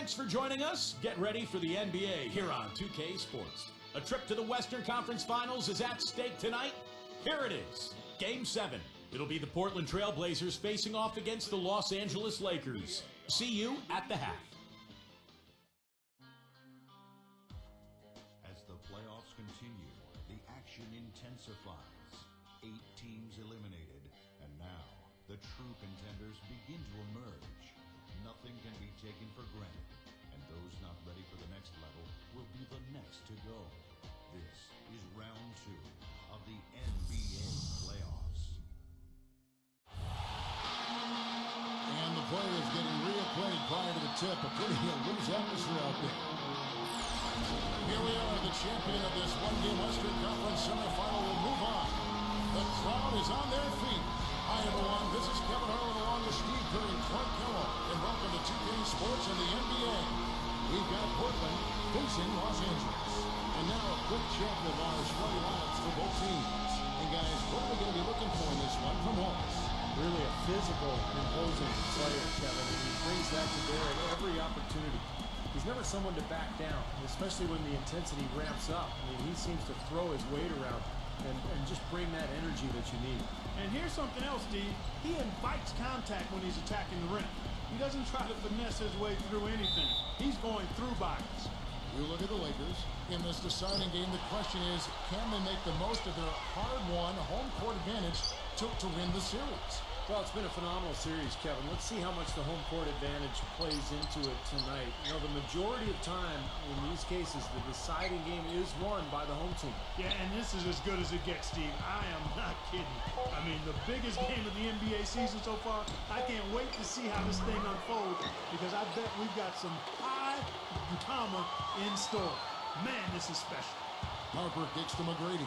Thanks for joining us. Get ready for the NBA here on 2K Sports. A trip to the Western Conference Finals is at stake tonight. Here it is, Game 7. It'll be the Portland Trail Blazers facing off against the Los Angeles Lakers. See you at the half. As the playoffs continue, the action intensifies. 8 teams eliminated, and now the true contenders begin to emerge. Nothing can be taken for granted, and those not ready for the next level will be the next to go. This is round 2 of the NBA playoffs. And the players getting reacquainted prior to the tip. A pretty loose atmosphere out there. Here we are, the champion of this one-game Western Conference Semifinal will move on. The crowd is on their feet. Hi, everyone. This is Kevin Harlan along with Steve Curry and Clark Kellogg. And welcome to 2K Sports and the NBA. We've got Portland facing Los Angeles. And now a quick check of our starting lineups for both teams. And guys, what are we going to be looking for in this one from Wallace? Really a physical, imposing player, Kevin, and he brings that to bear at every opportunity. He's never someone to back down, especially when the intensity ramps up. I mean, he seems to throw his weight around and just bring that energy that you need. And here's something else, Steve. He invites contact when he's attacking the rim. He doesn't try to finesse his way through anything. He's going through bodies. You look at the Lakers. In this deciding game, the question is, can they make the most of their hard-won home court advantage to win the series? Well, it's been a phenomenal series, Kevin. Let's see how much the home court advantage plays into it tonight. You know, the majority of time in these cases, the deciding game is won by the home team. Yeah, and this is as good as it gets, Steve. I am not kidding. I mean, the biggest game of the NBA season so far. I can't wait to see how this thing unfolds because I bet we've got some high drama in store. Man, this is special. Harper kicks to McGrady.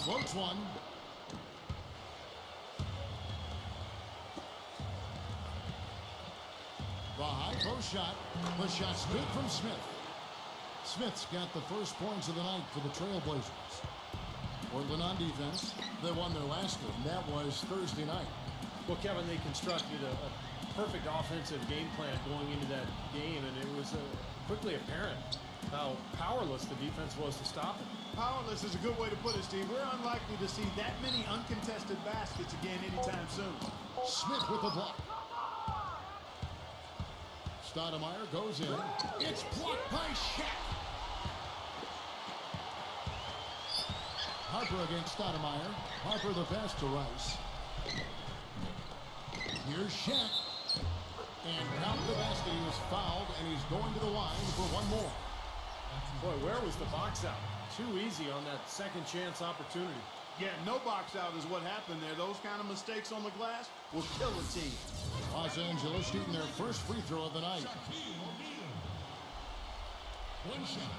Floats one. The high post shot. The shot's good from Smith. Smith's got the first points of the night for the Trailblazers. Portland on defense. They won their last game. That was Thursday night. Well, Kevin, they constructed a perfect offensive game plan going into that game, and it was quickly apparent how powerless the defense was to stop it. Powerless is a good way to put it, Steve. We're unlikely to see that many uncontested baskets again anytime soon. Smith with the block. Stoudemire goes in. It's blocked by Shaq. Harper against Stoudemire. Harper the pass to Rice. Here's Shaq. And count the basket. He was fouled, and he's going to the line for one more. Boy, where was the box out? Too easy on that second chance opportunity. Yeah, no box out is what happened there. Those kind of mistakes on the glass will kill a team. Los Angeles shooting their first free throw of the night. One shot.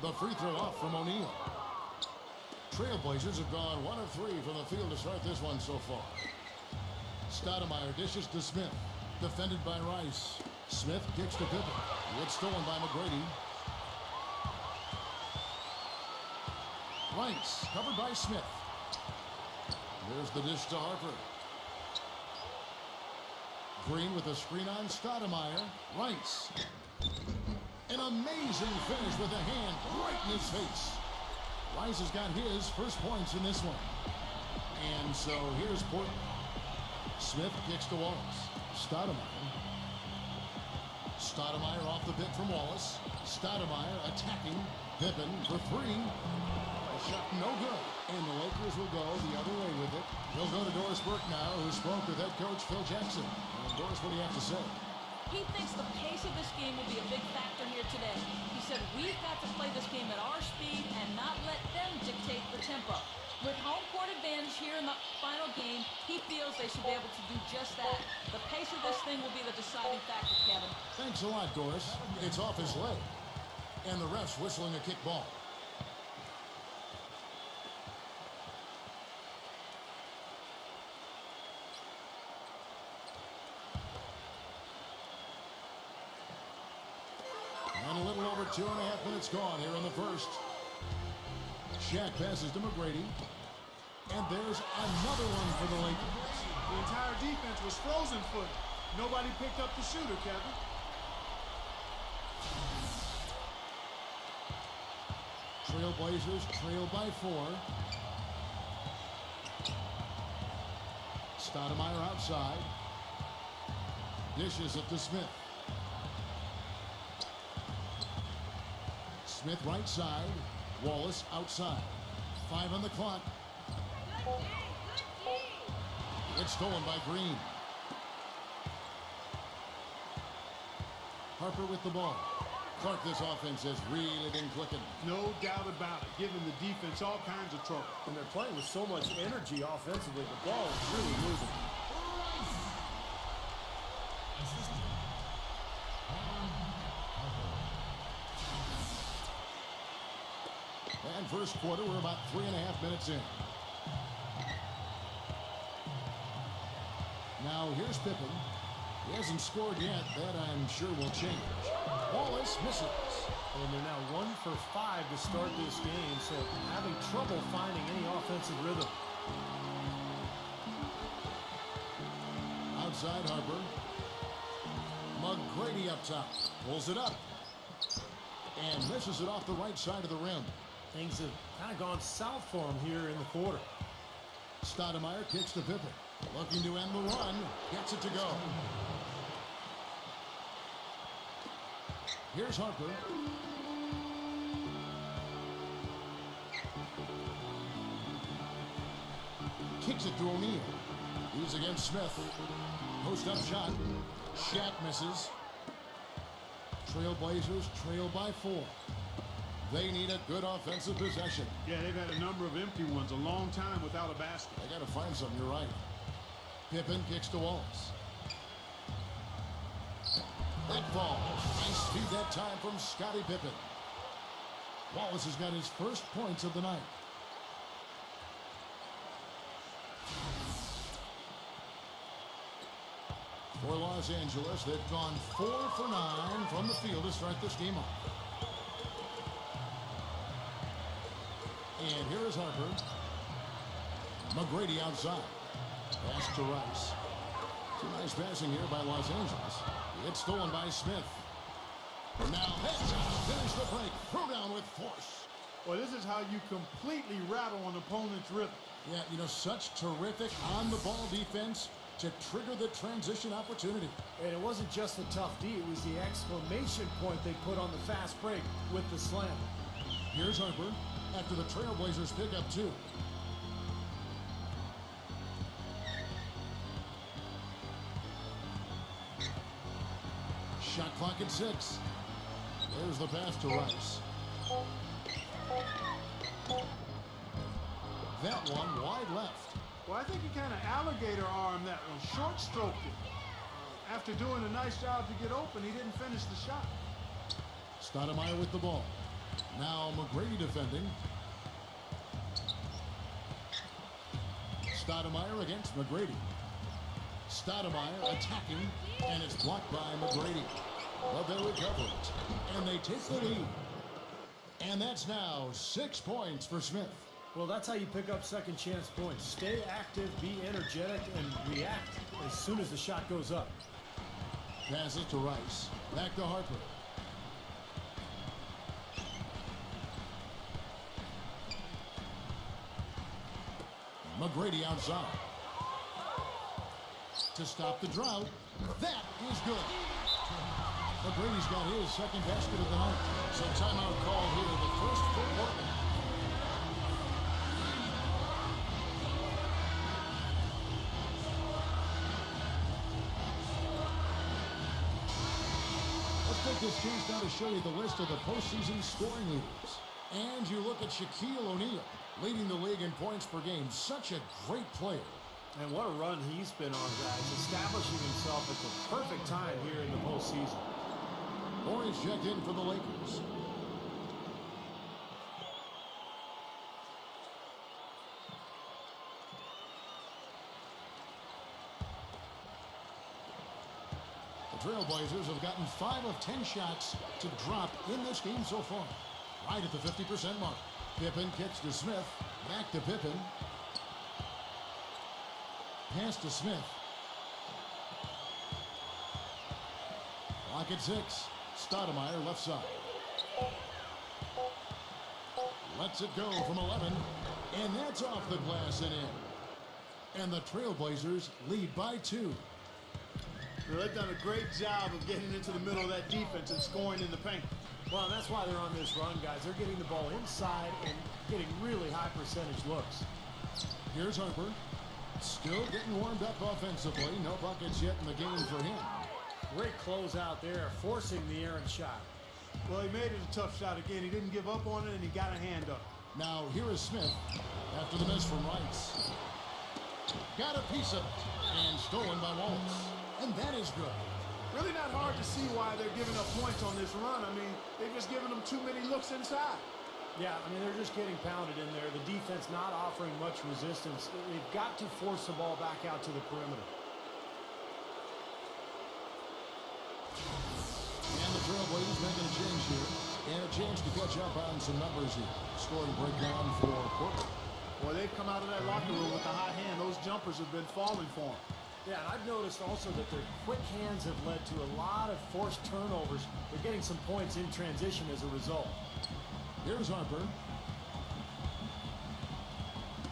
The free throw off from O'Neal. Trailblazers have gone 1 of 3 from the field to start this one so far. Stoudemire dishes to Smith. Defended by Rice. Smith kicks to Pippen. It's stolen by McGrady. Rice covered by Smith. There's the dish to Harper. Green with a screen on Stoudemire. Rice. An amazing finish with a hand right in his face. Rice has got his first points in this one. And so here's Portland. Smith kicks to Wallace. Stoudemire. Stoudemire off the bit from Wallace. Stoudemire attacking. Pippen for 3. Shot no good. And the Lakers will go the other way with it. He'll go to Doris Burke now, who spoke with head coach Phil Jackson. And Doris, what do you have to say? He thinks the pace of this game will be a big factor here today. He said, we've got to play this game at our speed and not let them dictate the tempo. With home court advantage here in the final game, he feels they should be able to do just that. The pace of this thing will be the deciding factor, Kevin. Thanks a lot, Doris. It's off his leg. And the ref's whistling a kick ball. And a little over 2.5 minutes gone here in the first. Shaq passes to McGrady. And there's another one for the Lakers. The entire defense was frozen footed. Nobody picked up the shooter, Kevin. Trailblazers trail by 4. Stoudemire outside. Dishes it to Smith. Smith right side. Wallace outside. 5 on the clock. It's stolen by Green. Harper with the ball. Clark, this offense has really been clicking. No doubt about it, giving the defense all kinds of trouble. And they're playing with so much energy offensively. The ball is really moving. And first quarter, we're about 3.5 minutes in. Now here's Pippen. He hasn't scored yet. That I'm sure will change. Wallace misses. And they're now 1 for 5 to start this game, so having trouble finding any offensive rhythm. Outside Harper. McGrady up top. Pulls it up. And misses it off the right side of the rim. Things have kind of gone south for him here in the quarter. Stoudemire kicks to Pippen. Looking to end the run. Gets it to go. Here's Harper. Kicks it to O'Neal. He's against Smith. Post up shot. Shaq misses. Trailblazers trail by 4. They need a good offensive possession. Yeah, they've had a number of empty ones, a long time without a basket. They got to find something, you're right. Pippen kicks to Wallace. That ball. Nice speed that time from Scottie Pippen. Wallace has got his first points of the night. For Los Angeles, they've gone 4 for 9 from the field to start this game off. And here is Harper. McGrady outside. Pass to Rice. Some nice passing here by Los Angeles. It's stolen by Smith. Now finish the break. Throw down with force. Well, this is how you completely rattle an opponent's rhythm. Yeah, you know, such terrific on-the-ball defense to trigger the transition opportunity. And it wasn't just the tough D, it was the exclamation point they put on the fast break with the slam. Here's Harper after the Trailblazers pick up 2. Shot clock at 6. There's the pass to Rice. That one wide left. Well, I think he kind of alligator armed that one, short stroked it. After doing a nice job to get open, he didn't finish the shot. Stoudemire with the ball. Now McGrady defending. Stoudemire against McGrady. Stoudemire attacking, and it's blocked by McGrady. But they recover it, and they take the lead. And that's now 6 points for Smith. Well, that's how you pick up second chance points. Stay active, be energetic, and react as soon as the shot goes up. Passes to Rice. Back to Harper. McGrady outside. To stop the drought. That is good. McGrady's got his second basket of the night. So timeout call here, the first for Portland. Let's take this chance now to show you the list of the postseason scoring leaders. And you look at Shaquille O'Neal, leading the league in points per game. Such a great player. And what a run he's been on, guys, establishing himself at the perfect time here in the postseason. Hornets checked in for the Lakers. The Trailblazers have gotten 5 of 10 shots to drop in this game so far. Right at the 50% mark. Pippen kicks to Smith. Back to Pippen. Pass to Smith. Clock at 6. Stoudemire left side. Lets it go from 11. And that's off the glass and in. And the Trailblazers lead by 2. Well, they've done a great job of getting into the middle of that defense and scoring in the paint. Well, and that's why they're on this run, guys. They're getting the ball inside and getting really high percentage looks. Here's Harper. Still getting warmed up offensively. No buckets yet in the game for him. Great close out there, forcing the errant shot. Well, he made it a tough shot again. He didn't give up on it, and he got a hand up. Now here is Smith after the miss from Rice. Got a piece of it and stolen by Wallace. And that is good. Really not hard to see why they're giving up points on this run. I mean, they've just given them too many looks inside. Yeah, I mean, they're just getting pounded in there. The defense not offering much resistance. They've got to force the ball back out to the perimeter. And the Trailblazers making a change here. And a chance to catch up on some numbers here. Scoring breakdown for Portland. Boy, they've come out of that locker room with a hot hand. Those jumpers have been falling for them. Yeah, and I've noticed also that their quick hands have led to a lot of forced turnovers. They're getting some points in transition as a result. Here's Harper.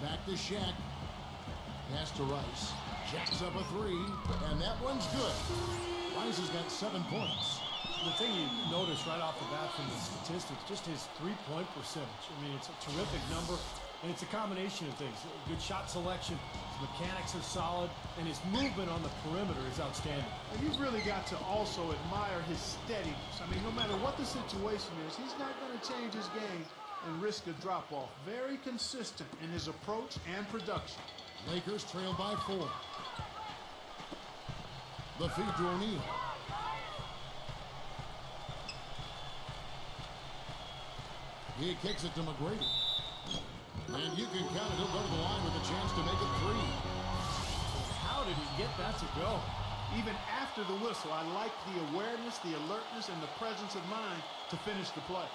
Back to Shaq. Pass to Rice. Shaq's up a 3, and that one's good. Rice has got 7 points. The thing you notice right off the bat from the statistics, just his three-point percentage. I mean, it's a terrific number, and it's a combination of things. Good shot selection, his mechanics are solid, and his movement on the perimeter is outstanding. And you've really got to also admire his steadiness. I mean, no matter what the situation is, he's not going to change his game and risk a drop-off. Very consistent in his approach and production. Lakers trail by 4. The feed to O'Neal. He kicks it to McGrady. And you can count it. He'll go to the line with a chance to make it 3. How did he get that to go? Even after the whistle, I like the awareness, the alertness, and the presence of mind to finish the play.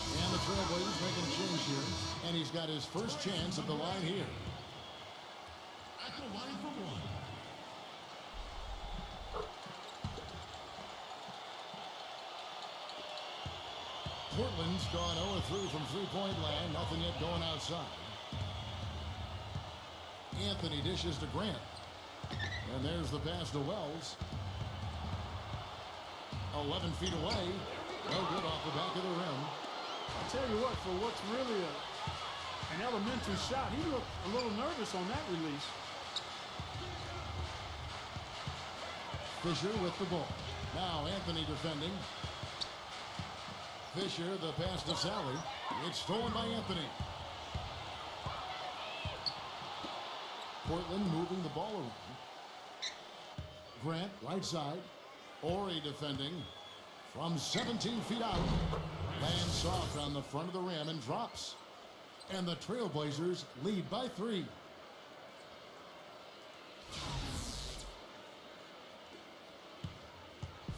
And the Trailblazers making a change here. And he's got his first chance at the line here. At the line for 1. Portland's gone 0-3 from three-point land. Nothing yet going outside. Anthony dishes to Grant. And there's the pass to Wells. 11 feet away. No good off the back of the rim. I'll tell you what, for what's really an elementary shot, he looked a little nervous on that release. Fisher with the ball. Now Anthony defending. Fisher, the pass to Sally. It's stolen by Anthony. Portland moving the ball around. Grant, right side. Ori defending from 17 feet out. Lands soft on the front of the rim and drops. And the Trailblazers lead by 3.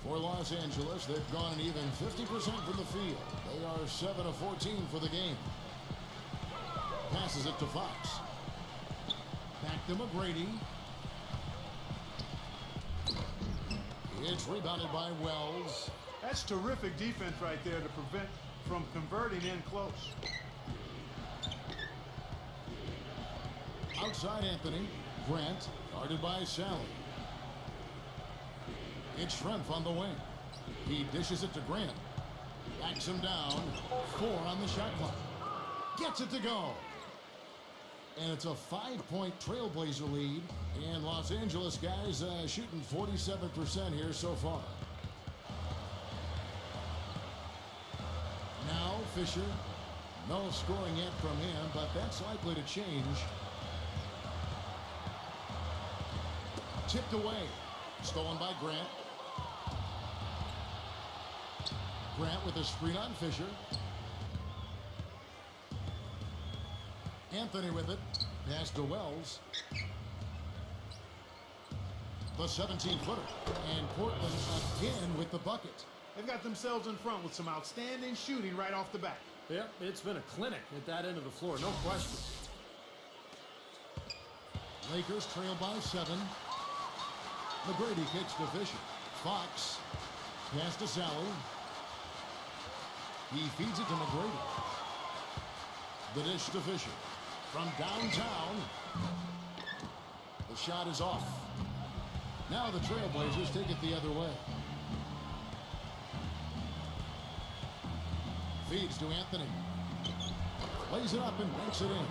For Los Angeles, they've gone an even 50% from the field. They are 7 of 14 for the game. Passes it to Fox. Back to McGrady. It's rebounded by Wells. That's terrific defense right there to prevent from converting in close. Outside Anthony. Grant, guarded by Sally. It's Schrempf on the wing. He dishes it to Grant. Backs him down. 4 on the shot clock. Gets it to go. And it's a 5-point Trailblazer lead. And Los Angeles guys shooting 47% here so far. Now Fisher. No scoring yet from him, but that's likely to change. Tipped away. Stolen by Grant. Grant with a screen on Fisher. Anthony with it. Pass to Wells. The 17-footer. And Portland again with the bucket. They've got themselves in front with some outstanding shooting right off the bat. Yep, it's been a clinic at that end of the floor, no question. Lakers trail by 7. McGrady kicks to Fisher. Fox. Pass to Sally. He feeds it to McGrady. The dish to Fisher. From downtown. The shot is off. Now the Trailblazers take it the other way. Feeds to Anthony. Lays it up and banks it in.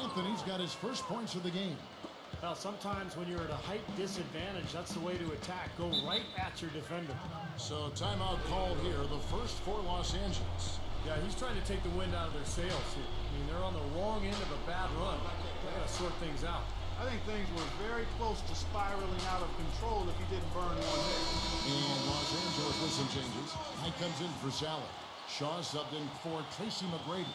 Anthony's got his first points of the game. Well, sometimes when you're at a height disadvantage, that's the way to attack. Go right at your defender. So timeout called here, the first for Los Angeles. Yeah, he's trying to take the wind out of their sails here. I mean, they're on the wrong end of a bad run. They got to sort things out. I think things were very close to spiraling out of control if he didn't burn one hit. And Los Angeles with some changes. Knight comes in for Sally. Shaw subbed in for Tracy McGrady.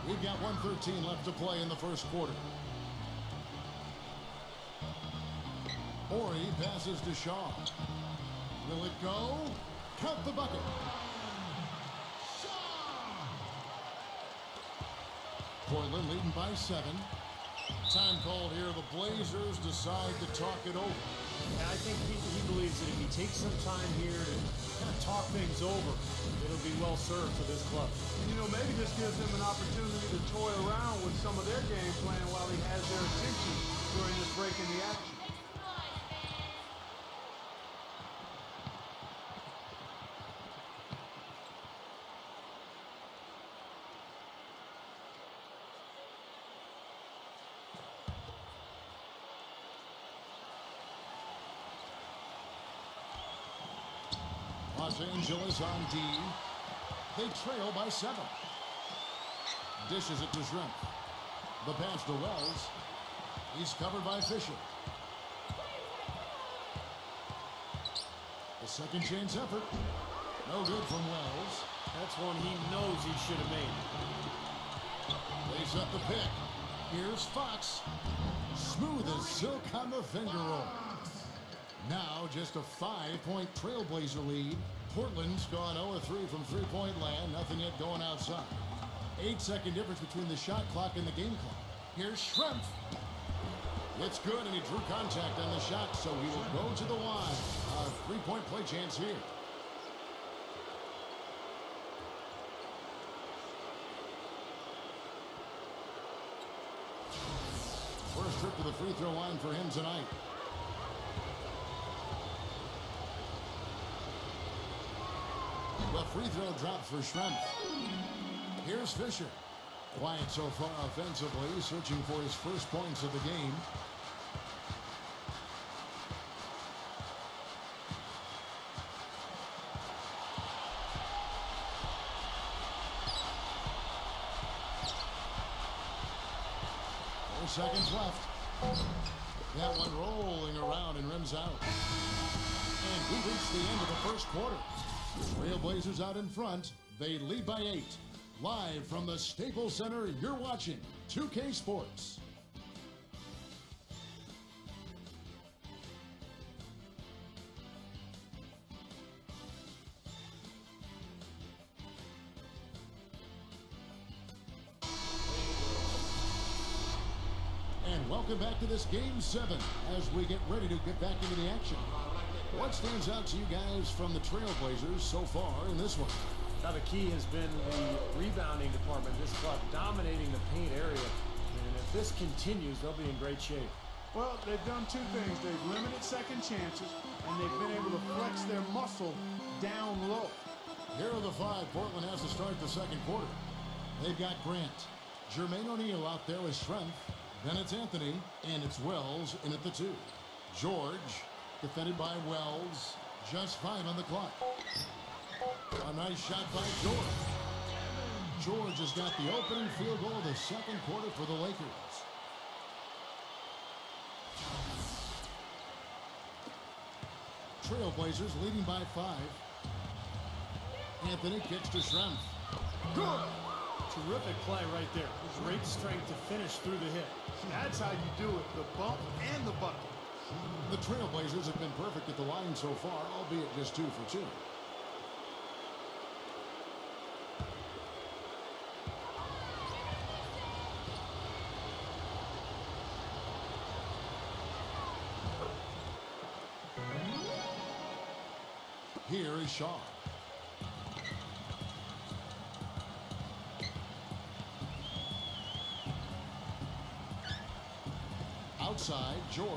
We've got 1:13 left to play in the first quarter. Horry passes to Shaw. Will it go? Count the bucket. Portland leading by 7. Time called here. The Blazers decide to talk it over. And I think he believes that if he takes some time here to kind of talk things over, it'll be well served for this club. And, maybe this gives them an opportunity to toy around with some of their game plan while he has their attention during this break in the action. Los Angeles on D. They trail by 7. Dishes it to Shrimp. The pass to Wells. He's covered by Fisher. A second chance effort. No good from Wells. That's one he knows he should have made. They set the pick. Here's Fox. Smooth as silk on the finger roll. Now just a 5-point Trailblazer lead. Portland's gone 0-3 from three-point land. Nothing yet going outside. 8-second difference between the shot clock and the game clock. Here's Schrempf. It's good, and he drew contact on the shot, so he will go to the line. A three-point play chance here. First trip to the free throw line for him tonight. The free throw drops for Schrempf. Here's Fisher. Quiet so far offensively, searching for his first points of the game. Seconds left. That one rolling around and rims out. And we reach the end of the first quarter. Trailblazers out in front. They lead by 8. Live from the Staples Center, you're watching 2K Sports. And welcome back to this Game 7 as we get ready to get back into the action. What stands out to you guys from the Trailblazers so far in this one? Now the key has been the rebounding department. This club dominating the paint area. And if this continues, they'll be in great shape. Well, they've done two things. They've limited second chances, and they've been able to flex their muscle down low. Here are the 5 Portland has to start the second quarter. They've got Grant. Jermaine O'Neal out there with Schrempf. Then it's Anthony, and it's Wells in at the 2. George, defended by Wells. Just 5 on the clock. A nice shot by George. George has got the opening field goal of the second quarter for the Lakers. Trailblazers leading by 5. Anthony kicks to Schrempf. Good. Terrific play right there. Great strength to finish through the hit. That's how you do it, the bump and the bucket. The Trailblazers have been perfect at the line so far, albeit just 2 for 2. Here is Shaw. Outside, George.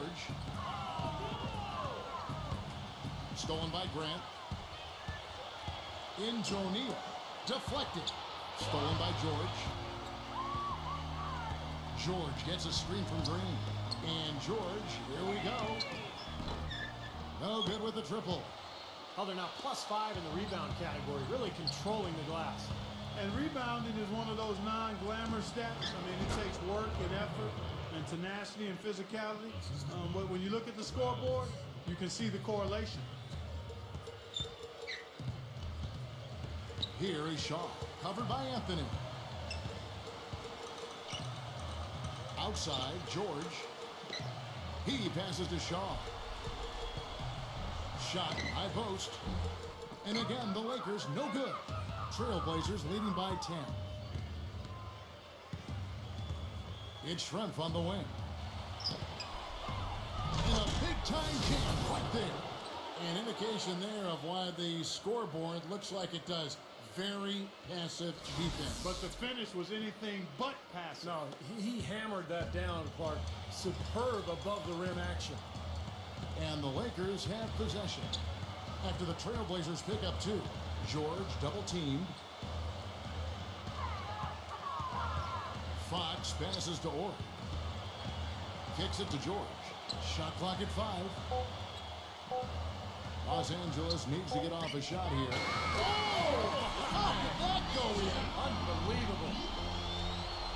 Stolen by Grant. Into O'Neal. Deflected. Stolen by George. George gets a screen from Green. And George, here we go. No good with the triple. Oh, they're now +5 in the rebound category, really controlling the glass. And rebounding is one of those non-glamorous stats. I mean, it takes work and effort and tenacity and physicality. But when you look at the scoreboard, you can see the correlation. Here is Shaw, covered by Anthony. Outside, George. He passes to Shaw. Shot, high post. And again, the Lakers, no good. Trailblazers leading by 10. It's Schrempf on the wing. And a big-time jam right there. An indication there of why the scoreboard looks like it does. Very passive defense. But the finish was anything but passive. No, he hammered that down, Clark. Superb above the rim action. And the Lakers have possession. After the Trailblazers pick up 2. George double-teamed. Fox passes to Orr. Kicks it to George. Shot clock at 5. Los Angeles needs to get off a shot here. Oh! How did that go in? Unbelievable.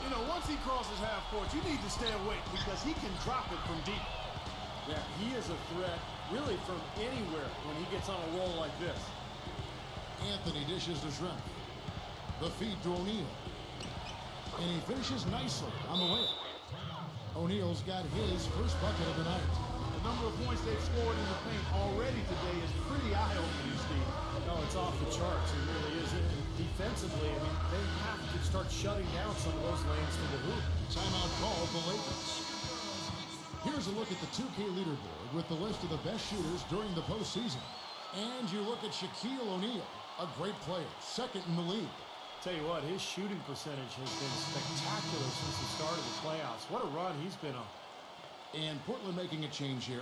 You know, once he crosses half court, you need to stay awake because he can drop it from deep. Yeah, he is a threat really from anywhere when he gets on a roll like this. Anthony dishes to Schrempf. The feed to O'Neal. And he finishes nicely on the way. O'Neal's got his first bucket of the night. The number of points they've scored in the paint already today is pretty eye-opening, Steve. No, it's off the charts. It really is. And defensively, I mean, they have to start shutting down some of those lanes to the hoop. Timeout called the Lakers. Here's a look at the 2K leaderboard with the list of the best shooters during the postseason. And you look at Shaquille O'Neal, a great player, second in the league. Tell you what, his shooting percentage has been spectacular since the start of the playoffs. What a run he's been on. And Portland making a change here.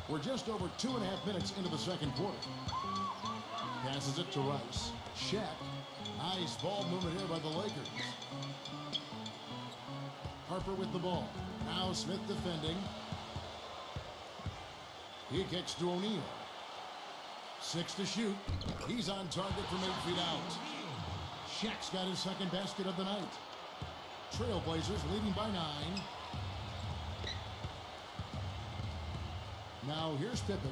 We're just over 2.5 minutes into the second quarter. Passes it to Rice. Shaq. Nice ball movement here by the Lakers. Harper with the ball. Now Smith defending. He kicks to O'Neal. 6 to shoot. He's on target from 8 feet out. Shaq's got his second basket of the night. Trailblazers leading by 9. Now here's Pippen.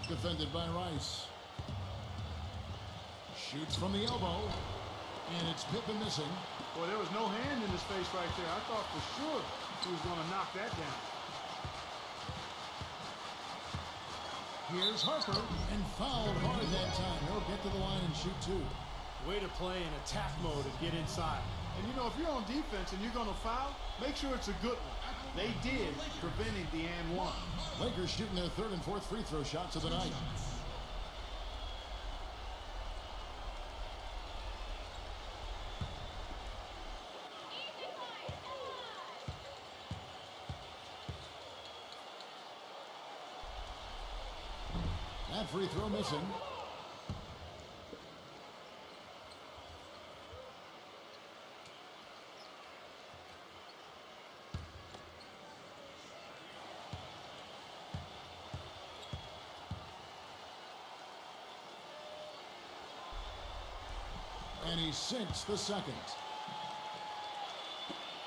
Defended by Rice. Shoots from the elbow. And it's Pippen missing. Boy, there was no hand in his face right there. I thought for sure he was going to knock that down. Here's Harper. And fouled hard that time. He'll get to the line and shoot 2. Way to play in attack mode and get inside. And, you know, if you're on defense and you're going to foul, make sure it's a good one. They did, preventing the and one. Lakers shooting their 3rd and 4th free throw shots of the night. That free throw missing. And he sinks the second.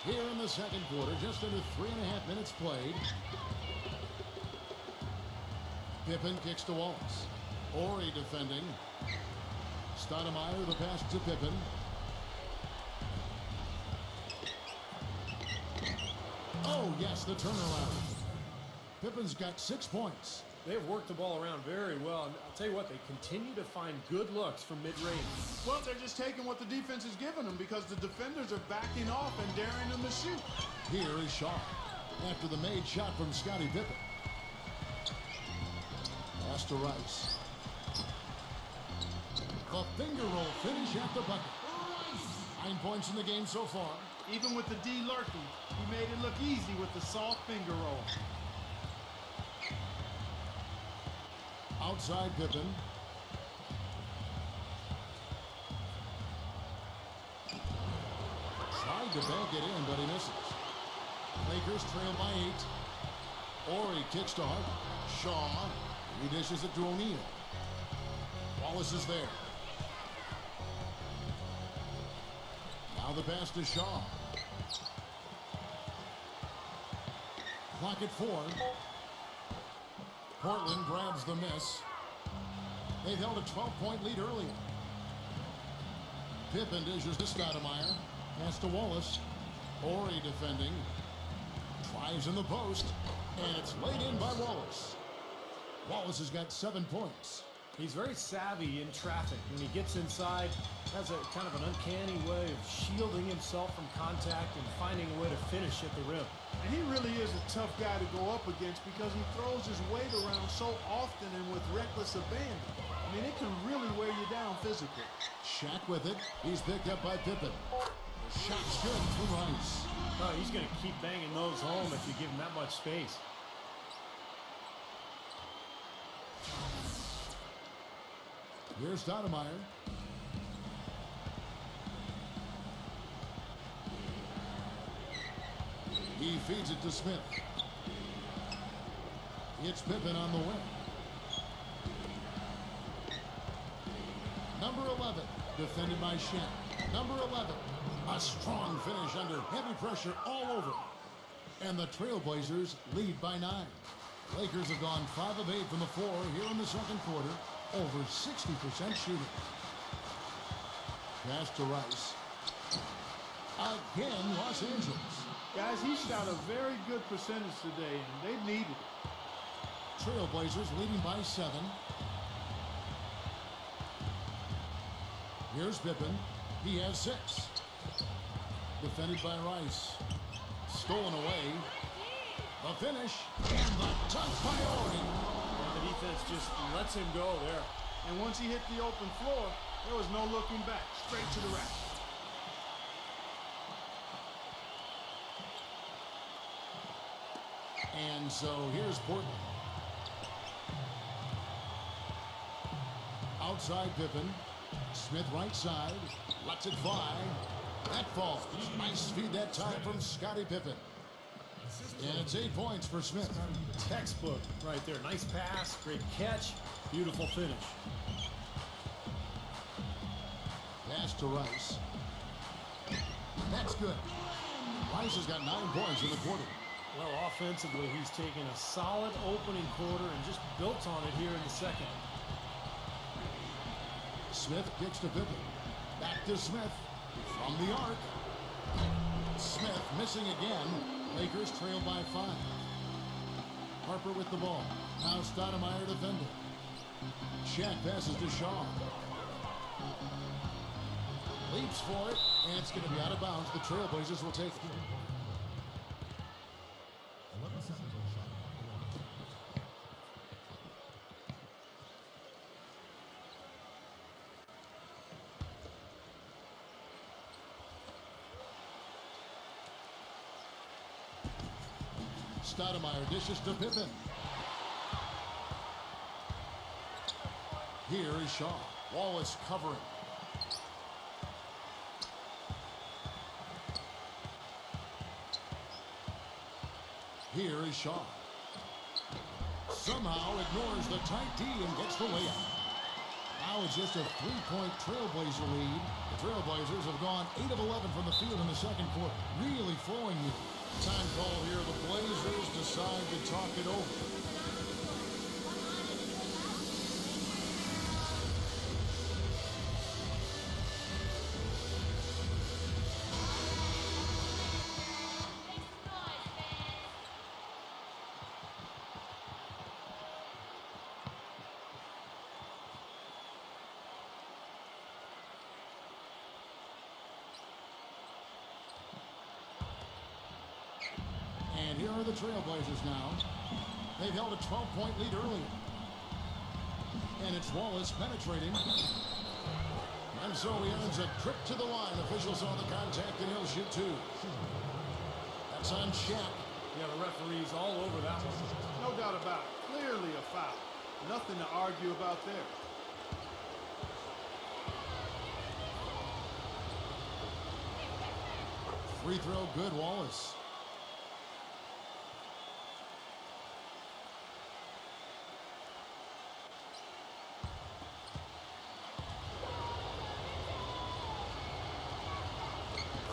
Here in the second quarter, just under 3.5 minutes played. Pippen kicks to Wallace. Ori defending. Stoudemire, the pass to Pippen. Oh, yes, the turnaround. Pippen's got 6 points. They've worked the ball around very well. And I'll tell you what, they continue to find good looks from mid-range. Well, they're just taking what the defense is giving them because the defenders are backing off and daring them to shoot. Here is Shaw after the made shot from Scottie Pippen. Pass to Rice. The finger roll finish at the bucket. 9 points in the game so far. Even with the D lurking, he made it look easy with the soft finger roll. Outside Pippen. Tried to bank it in, but he misses. Lakers trail by 8. Ori kicks to Hart. Shaw. He dishes it to O'Neal. Wallace is there. Now the pass to Shaw. Clock at 4. Portland grabs the miss. They've held a 12-point lead earlier. Pippen dishes to Stoudemire. Pass to Wallace. Ori defending. Drives in the post. And it's laid in by Wallace. Wallace has got 7 points. He's very savvy in traffic. When he gets inside, has a kind of an uncanny way of shielding himself from contact and finding a way to finish at the rim. And he really is a tough guy to go up against because he throws his weight around so often and with reckless abandon. I mean, it can really wear you down physically. Shaq with it. He's picked up by Pippen. The shot's good for Rice. Oh, he's going to keep banging those home if you give him that much space. Here's Stoudemire. He feeds it to Smith. It's Pippen on the wing. Number 11, defended by Shaq. Number 11, a strong finish under heavy pressure all over. And the Trailblazers lead by 9. Lakers have gone 5 of 8 from the floor here in the second quarter. Over 60% shooting. Pass to Rice. Again, Los Angeles. Guys, he shot a very good percentage today, and they needed it. Trailblazers leading by 7. Here's Pippen. He has 6. Defended by Rice. Stolen away. The finish. And the touch by Ori. The defense just lets him go there. And once he hit the open floor, there was no looking back. Straight to the rack. And so here's Portland. Outside Pippen. Smith right side. Lets it fly. That falls. Nice feed that time from Scottie Pippen. And it's 8 points for Smith. Textbook right there. Nice pass, great catch, beautiful finish. Pass to Rice. That's good. Rice has got 9 points in the quarter. Well, offensively, he's taken a solid opening quarter and just built on it here in the second. Smith kicks to Pippen. Back to Smith. From the arc. Smith missing again. Lakers trail by 5. Harper with the ball. Now Stoudemire defending. Shaq passes to Shaw. Leaps for it, and it's going to be out of bounds. The Trailblazers will take it. Stoudemire dishes to Pippen. Here is Shaw. Wallace covering. Here is Shaw. Somehow ignores the tight D and gets the layup. Now now it's just a 3-point Trailblazer lead. The Trailblazers have gone 8 of 11 from the field in the second quarter. Really flowing here. Time call here. The Blazers decide to talk it over. And here are the Trailblazers now. They've held a 12-point lead earlier. And it's Wallace penetrating. And so he earns a trip to the line. Officials saw the contact, and he'll shoot two. That's on Shaq. Yeah, the referee's all over that one. No doubt about it. Clearly a foul. Nothing to argue about there. Free throw good, Wallace.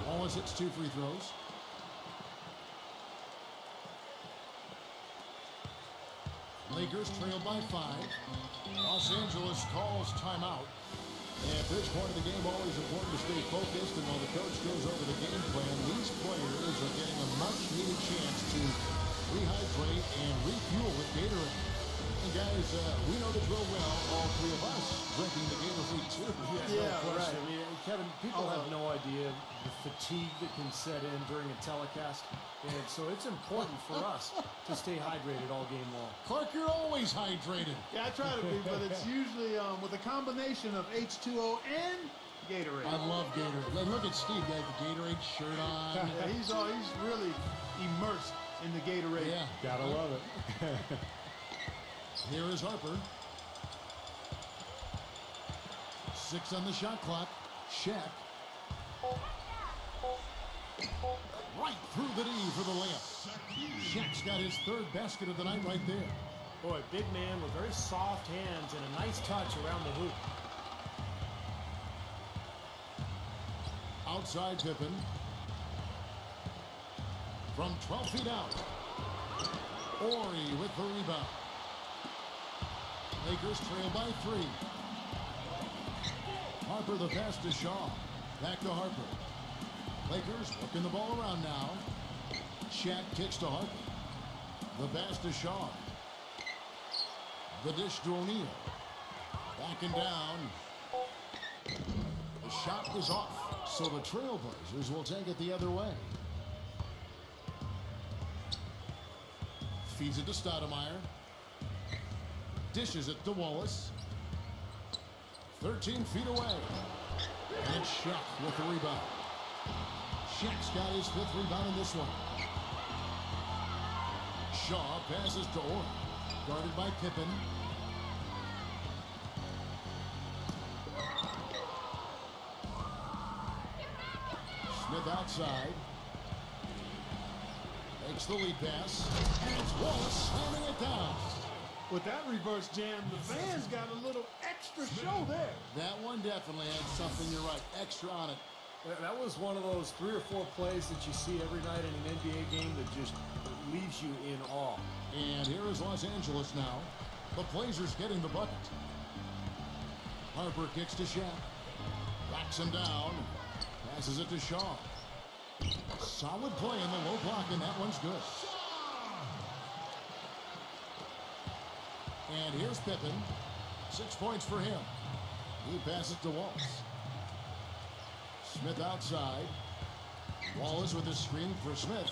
Wallace hits 2 free throws. Lakers trail by 5. Los Angeles calls timeout. And at this point of the game, always important to stay focused. And while the coach goes over the game plan, these players are getting a much-needed chance to rehydrate and refuel with Gatorade. And guys, we know the drill well, all 3 of us drinking the Gatorade too. Yeah, right. I mean, Kevin, people have no idea the fatigue that can set in during a telecast. And so it's important for us to stay hydrated all game long. Clark, you're always hydrated. Yeah, I try to be, but it's usually with a combination of H2O and Gatorade. I love Gatorade. Like, look at Steve, got the Gatorade shirt on. Yeah, he's really immersed in the Gatorade. Yeah. Gotta love it. Here is Harper. 6 on the shot clock. Shaq. Right through the knee for the layup. Shaq's got his 3rd basket of the night right there. Boy, big man with very soft hands and a nice touch around the hoop. Outside Pippen. From 12 feet out. Ori with the rebound. Lakers trail by 3. Harper the pass to Shaw. Back to Harper. Lakers working the ball around now. Shaq kicks to Harper. The pass to Shaw. The dish to O'Neal. Backing down. The shot is off. So the Trailblazers will take it the other way. Feeds it to Stoudemire. Dishes it to Wallace. 13 feet away. And it's Shaq with the rebound. Shaq's got his 5th rebound in this one. Shaw passes to Orr. Guarded by Pippen. Smith outside. Makes the lead pass. And it's Wallace slamming it down. With that reverse jam, the fans got a little extra show there. That one definitely had something, you're right, extra on it. That was one of those 3 or 4 plays that you see every night in an NBA game that just leaves you in awe. And here is Los Angeles now. The Blazers getting the bucket. Harper kicks to Shaq. Backs him down. Passes it to Shaw. Solid play in the low block, and that one's good. And here's Pippen. 6 points for him. He passes to Wallace. Smith outside. Wallace with his screen for Smith.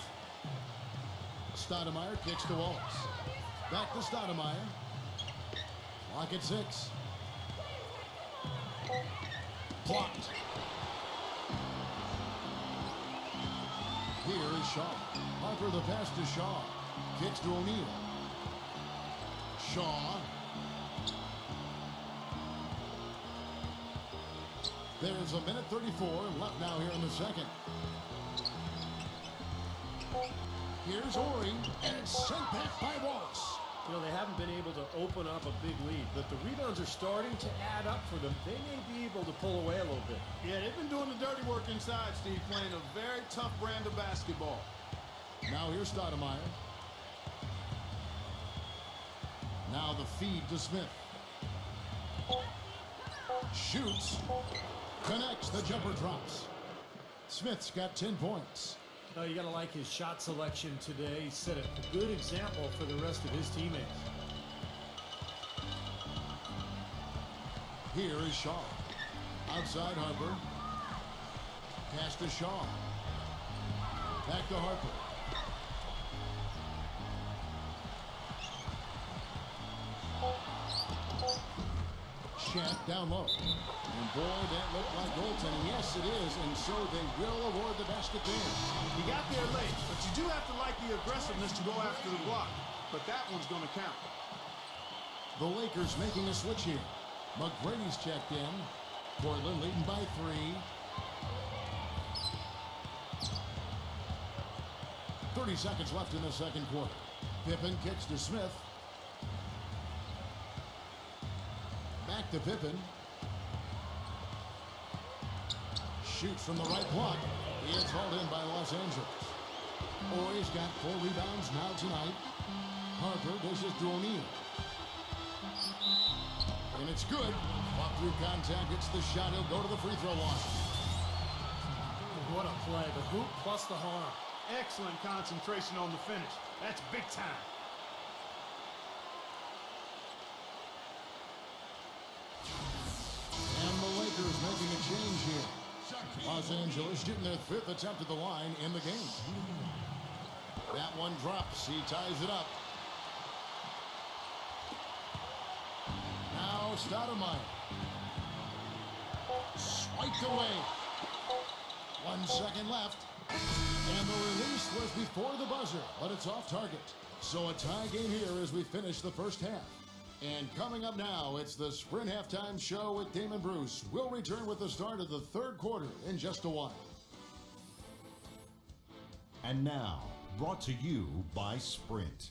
Stoudemire kicks to Wallace. Back to Stoudemire. Clock at 6. Blocked. Here is Shaw. Harper the pass to Shaw. Kicks to O'Neal. Shaw. There's a minute 34 left now here in the second. Here's Ori, and it's sent back by Wallace. You know, they haven't been able to open up a big lead, but the rebounds are starting to add up for them. They may be able to pull away a little bit. Yeah, they've been doing the dirty work inside, Steve, playing a very tough brand of basketball. Now here's Stoudemire. Now the feed to Smith. Shoots. Connects. The jumper drops. Smith's got 10 points. Oh, you got to like his shot selection today. He set a good example for the rest of his teammates. Here is Shaw. Outside Harper. Pass to Shaw. Back to Harper. Shaq down low. And boy, that looked like goaltending. Yes, it is. And so they will award the basket there. He got there late, but you do have to like the aggressiveness to go after the block. But that one's going to count. The Lakers making a switch here. McGrady's checked in. Portland leading by 3. 30 seconds left in the second quarter. Pippen kicks to Smith. Back to Pippen. Shoots from the right block. He is hauled in by Los Angeles. Horry's got 4 rebounds now tonight. Harper dishes to O'Neal. And it's good. Walk through contact, gets the shot. He'll go to the free throw line. What a play. The hoop plus the harm. Excellent concentration on the finish. That's big time. And the Lakers making a change here. Los Angeles shooting their 5th attempt at the line in the game. That one drops. He ties it up. Now Stoudemire. Swiped away. 1 second left. And the release was before the buzzer, but it's off target. So a tie game here as we finish the first half. And coming up now, it's the Sprint Halftime Show with Damon Bruce. We'll return with the start of the third quarter in just a while. And now, brought to you by Sprint.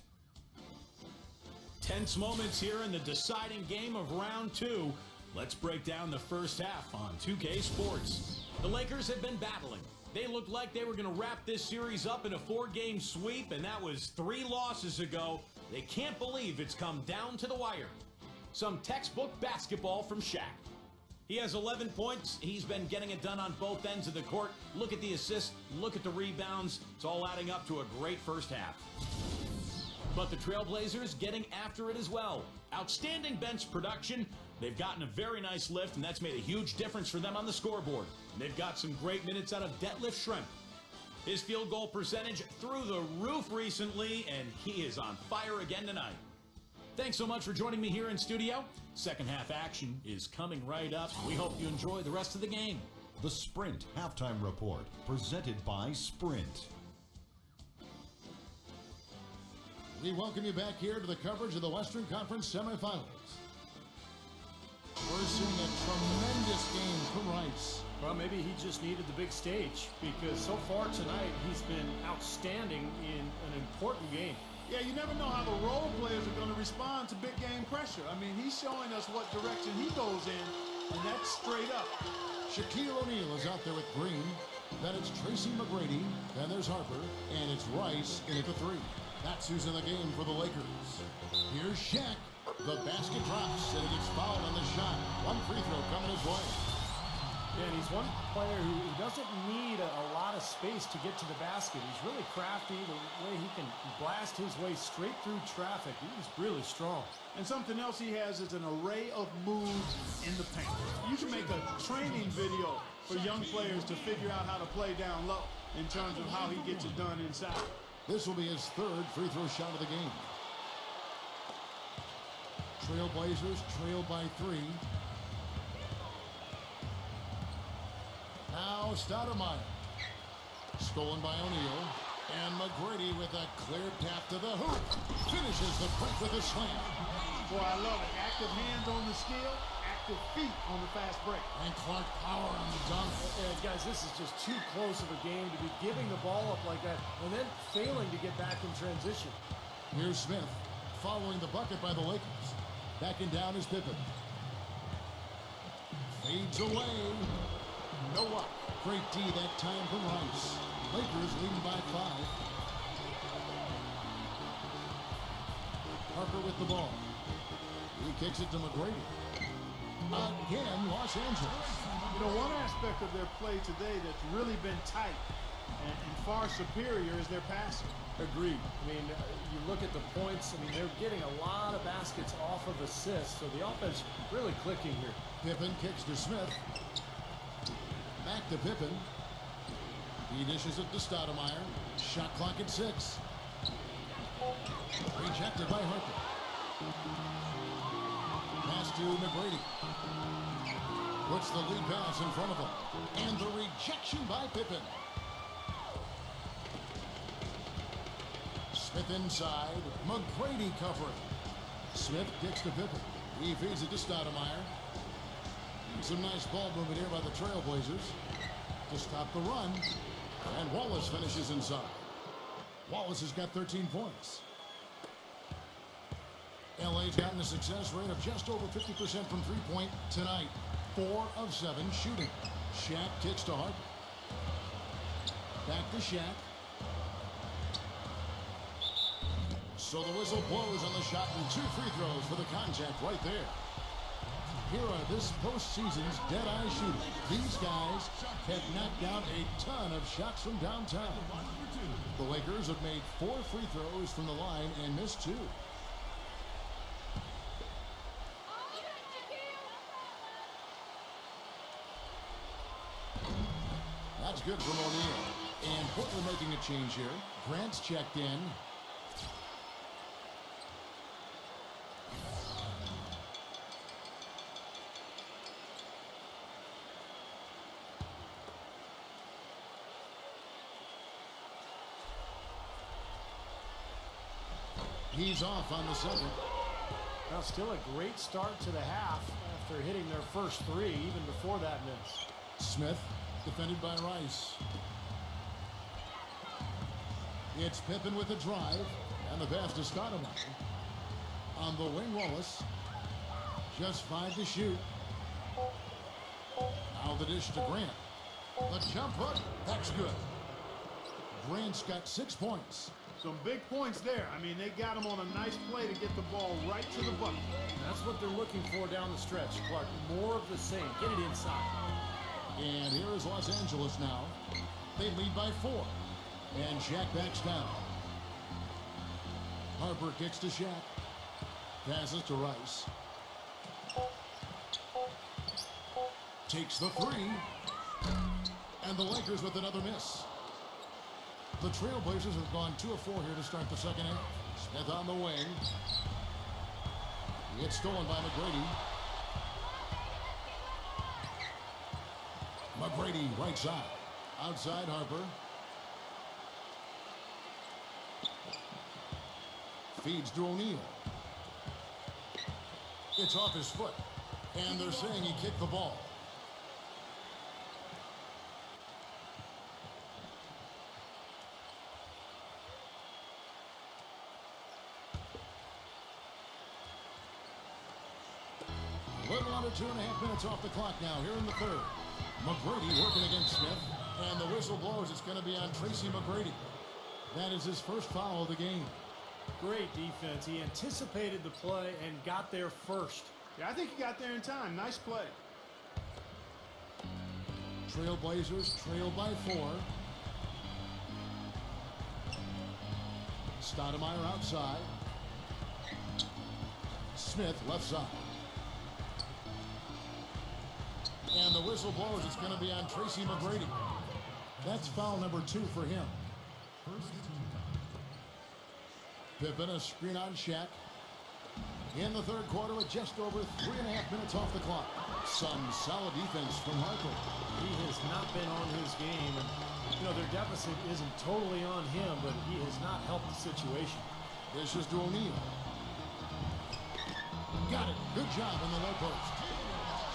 Tense moments here in the deciding game of round 2. Let's break down the first half on 2K Sports. The Lakers have been battling. They looked like they were going to wrap this series up in a 4-game sweep, and that was 3 losses ago. They can't believe it's come down to the wire. Some textbook basketball from Shaq. He has 11 points. He's been getting it done on both ends of the court. Look at the assists. Look at the rebounds. It's all adding up to a great first half. But the Trailblazers getting after it as well. Outstanding bench production. They've gotten a very nice lift, and that's made a huge difference for them on the scoreboard. And they've got some great minutes out of Detlef Schrempf. His field goal percentage through the roof recently, and he is on fire again tonight. Thanks so much for joining me here in studio. Second half action is coming right up. We hope you enjoy the rest of the game. The Sprint Halftime Report, presented by Sprint. We welcome you back here to the coverage of the Western Conference Semifinals. We're seeing a tremendous game from Rice. Well, maybe he just needed the big stage, because so far tonight he's been outstanding in an important game. Yeah, you never know how the role players are going to respond to big game pressure. I mean, he's showing us what direction he goes in, and that's straight up. Shaquille O'Neal is out there with Green. Then it's Tracy McGrady. Then there's Harper. And it's Rice in at the 3. That's who's in the game for the Lakers. Here's Shaq. The basket drops, and he gets fouled on the shot. 1 free throw coming his way. Yeah, and he's one player who doesn't need a lot of space to get to the basket. He's really crafty. The way he can blast his way straight through traffic, he's really strong. And something else he has is an array of moves in the paint. You can make a training video for young players to figure out how to play down low in terms of how he gets it done inside. This will be his 3rd free throw shot of the game. Trailblazers trail by 3. Now Stoudemire. Stolen by O'Neal. And McGrady with a clear tap to the hoop. Finishes the break with a slam. Boy, I love it. Active hands on the steal, active feet on the fast break. And Clark power on the dunk. Guys, this is just too close of a game to be giving the ball up like that and then failing to get back in transition. Here's Smith. following the bucket by the Lakers. Backing down is Pippen. Fades away. No luck. Great D that time from Rice. Lakers leading by 5. Harper with the ball. He kicks it to McGrady. Again, Los Angeles. You know, one aspect of their play today that's really been tight and far superior is their passing. Agreed. I mean, you look at the points. I mean, they're getting a lot of baskets off of assists, so the offense really clicking here. Pippen kicks to Smith. Back to Pippen. He dishes it to Stoudemire. Shot clock at 6. Rejected by Harper. Pass to McGrady. Puts the lead pass in front of him. And the rejection by Pippen. Smith inside. McGrady covering. Smith kicks to Pippen. He feeds it to Stoudemire. Some nice ball movement here by the Trailblazers to stop the run. And Wallace finishes inside. Wallace has got 13 points. LA's gotten a success rate of just over 50% from three-point tonight. 4 of 7 shooting. Shaq kicks to Harper. Back to Shaq. So the whistle blows on the shot and 2 free throws for the contact right there. Here are this postseason's dead-eye shooters. These guys have knocked down a ton of shots from downtown. The Lakers have made 4 free throws from the line and missed 2. That's good from O'Neal. And Portland making a change here. Grant's checked in. He's off on the second. Now still a great start to the half after hitting their first 3 even before that miss. Smith defended by Rice. It's Pippen with a drive and the pass to Stoudemire. On the wing, Wallace. Just 5 to shoot. Now the dish to Grant. The jump hook. That's good. Grant's got 6 points. Some big points there. I mean, they got him on a nice play to get the ball right to the bucket. That's what they're looking for down the stretch, Clark. More of the same. Get it inside. And here is Los Angeles now. They lead by 4. And Shaq backs down. Harper kicks to Shaq. Passes to Rice. Takes the 3. And the Lakers with another miss. The Trailblazers have gone 2 of 4 here to start the second half. Smith on the wing. It's stolen by McGrady. McGrady right side. Outside Harper. Feeds to O'Neal. It's off his foot. And they're saying he kicked the ball. A little under 2.5 minutes off the clock now here in the third. McGrady working against Smith. And the whistle blows. It's going to be on Tracy McGrady. That is his first foul of the game. Great defense. He anticipated the play and got there first. Yeah, I think he got there in time. Nice play. Trailblazers trail by 4. Stoudemire outside. Smith left side. And the whistle blows. It's going to be on Tracy McGrady. That's foul number 2 for him. Pippen, a screen on Shaq. In the third quarter with just over 3.5 minutes off the clock. Some solid defense from Harper. He has not been on his game. And, you know, their deficit isn't totally on him, but he has not helped the situation. This is to O'Neal. Got it. Good job in the low post.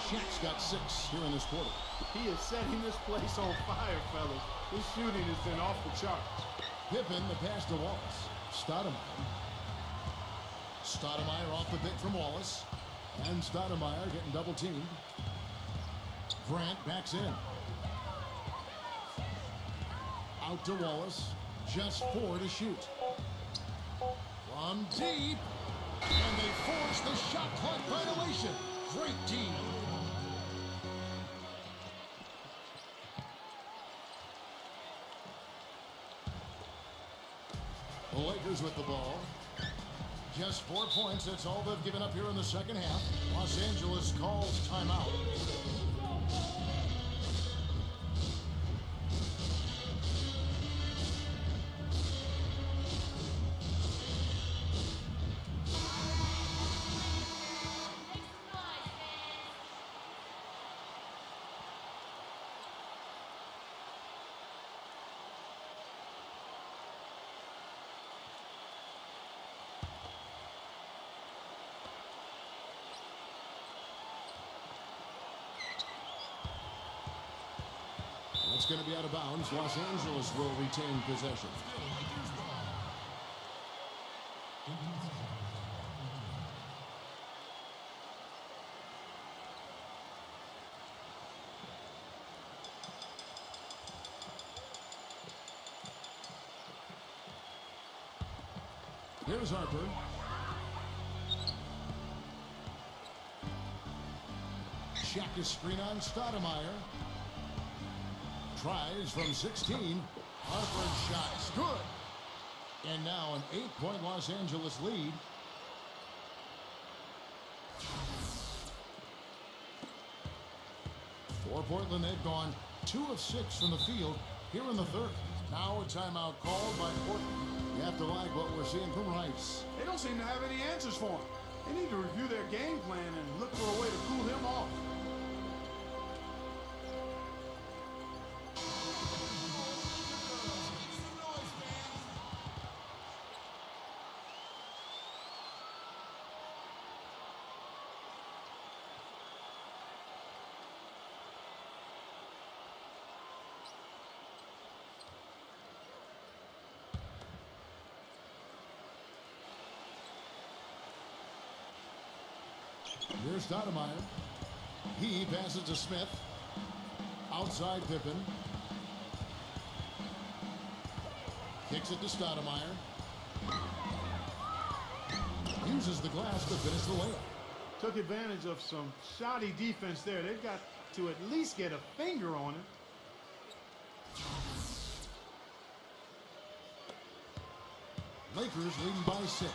Shaq's got 6 here in this quarter. He is setting this place on fire, fellas. His shooting has been off the charts. Pippen, the pass to Wallace. Stoudemire. Stoudemire off the pick from Wallace. And Stoudemire getting double teamed. Grant backs in. Out to Wallace. Just 4 to shoot. From deep. And they force the shot clock violation. Great team. The Lakers with the ball. Just 4 points. That's all they've given up here in the second half. Los Angeles calls timeout. It's going to be out of bounds. Los Angeles will retain possession. Here's Harper. Shaq is screen on Stoudemire. Tries from 16. Harper's shot's good. And now an 8-point Los Angeles lead. For Portland, they've gone 2 of 6 from the field here in the third. Now a timeout called by Portland. You have to like what we're seeing from Rice. They don't seem to have any answers for him. They need to review their game plan and look for a way to cool him off. Here's Stoudemire. He passes to Smith. Outside Pippen. Kicks it to Stoudemire. Uses the glass to finish the layup. Took advantage of some shoddy defense there. They've got to at least get a finger on it. Lakers leading by 6.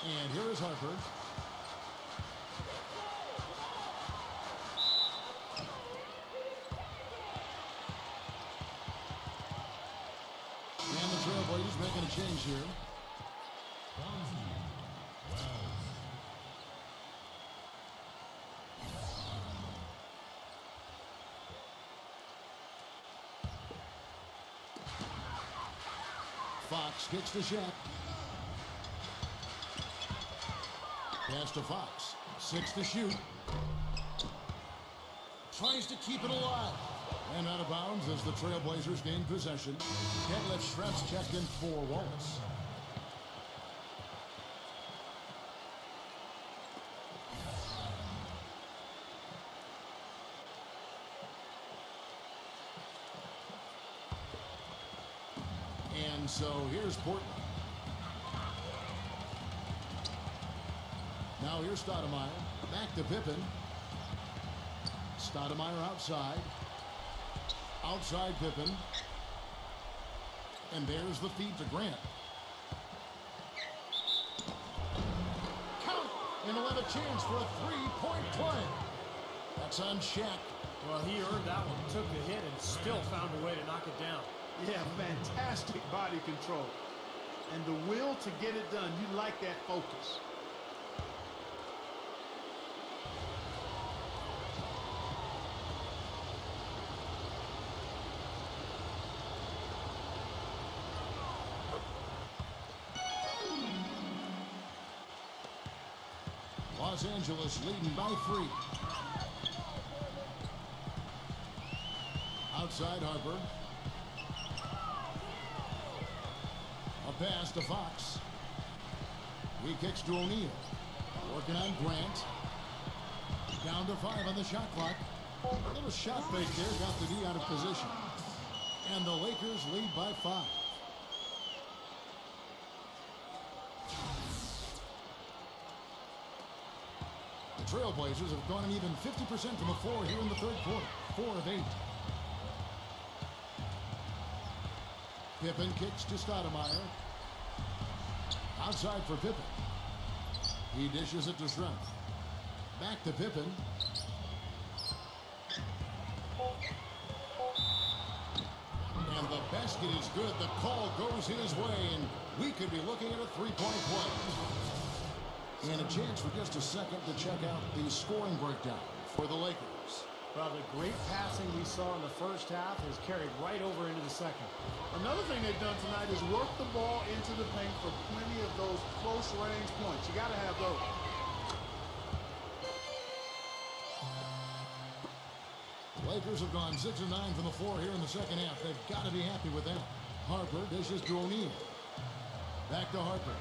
And here is Harper. And the Trailblazers making a change here. Fox kicks to Shaq. Pass to Fox. 6 to shoot. Tries to keep it alive. And out of bounds as the Trailblazers gain possession. Detlef Schrempf checked in for Wallace. And so here's Portland. Now here's Stoudemire. Back to Pippen. Stoudemire outside. Outside Pippen. And there's the feed to Grant. Count! And he'll have a chance for a 3-point play. That's on Shaq. Well, he earned that one. Took the hit and still found a way to knock it down. Yeah, fantastic body control. And the will to get it done. You like that focus. Los Angeles leading by 3. Outside Harper. A A pass to Fox. He kicks to O'Neal. Working on Grant. Down to 5 on the shot clock. A little shot fake there. Got the D out of position. And the Lakers lead by 5. The Trailblazers have gone an even 50% from the floor here in the third quarter. 4 of 8. Pippen kicks to Stoudemire. Outside for Pippen. He dishes it to Strength. Back to Pippen. And the basket is good. The call goes his way, and we could be looking at a three-point play. And a chance for just a second to check out the scoring breakdown for the Lakers. Well, the great passing we saw in the first half has carried right over into the second. Another thing they've done tonight is work the ball into the paint for plenty of those close-range points. You got to have those. The Lakers have gone 6 of 9 from the floor here in the second half. They've got to be happy with that. Harper dishes to O'Neal. Back to Harper.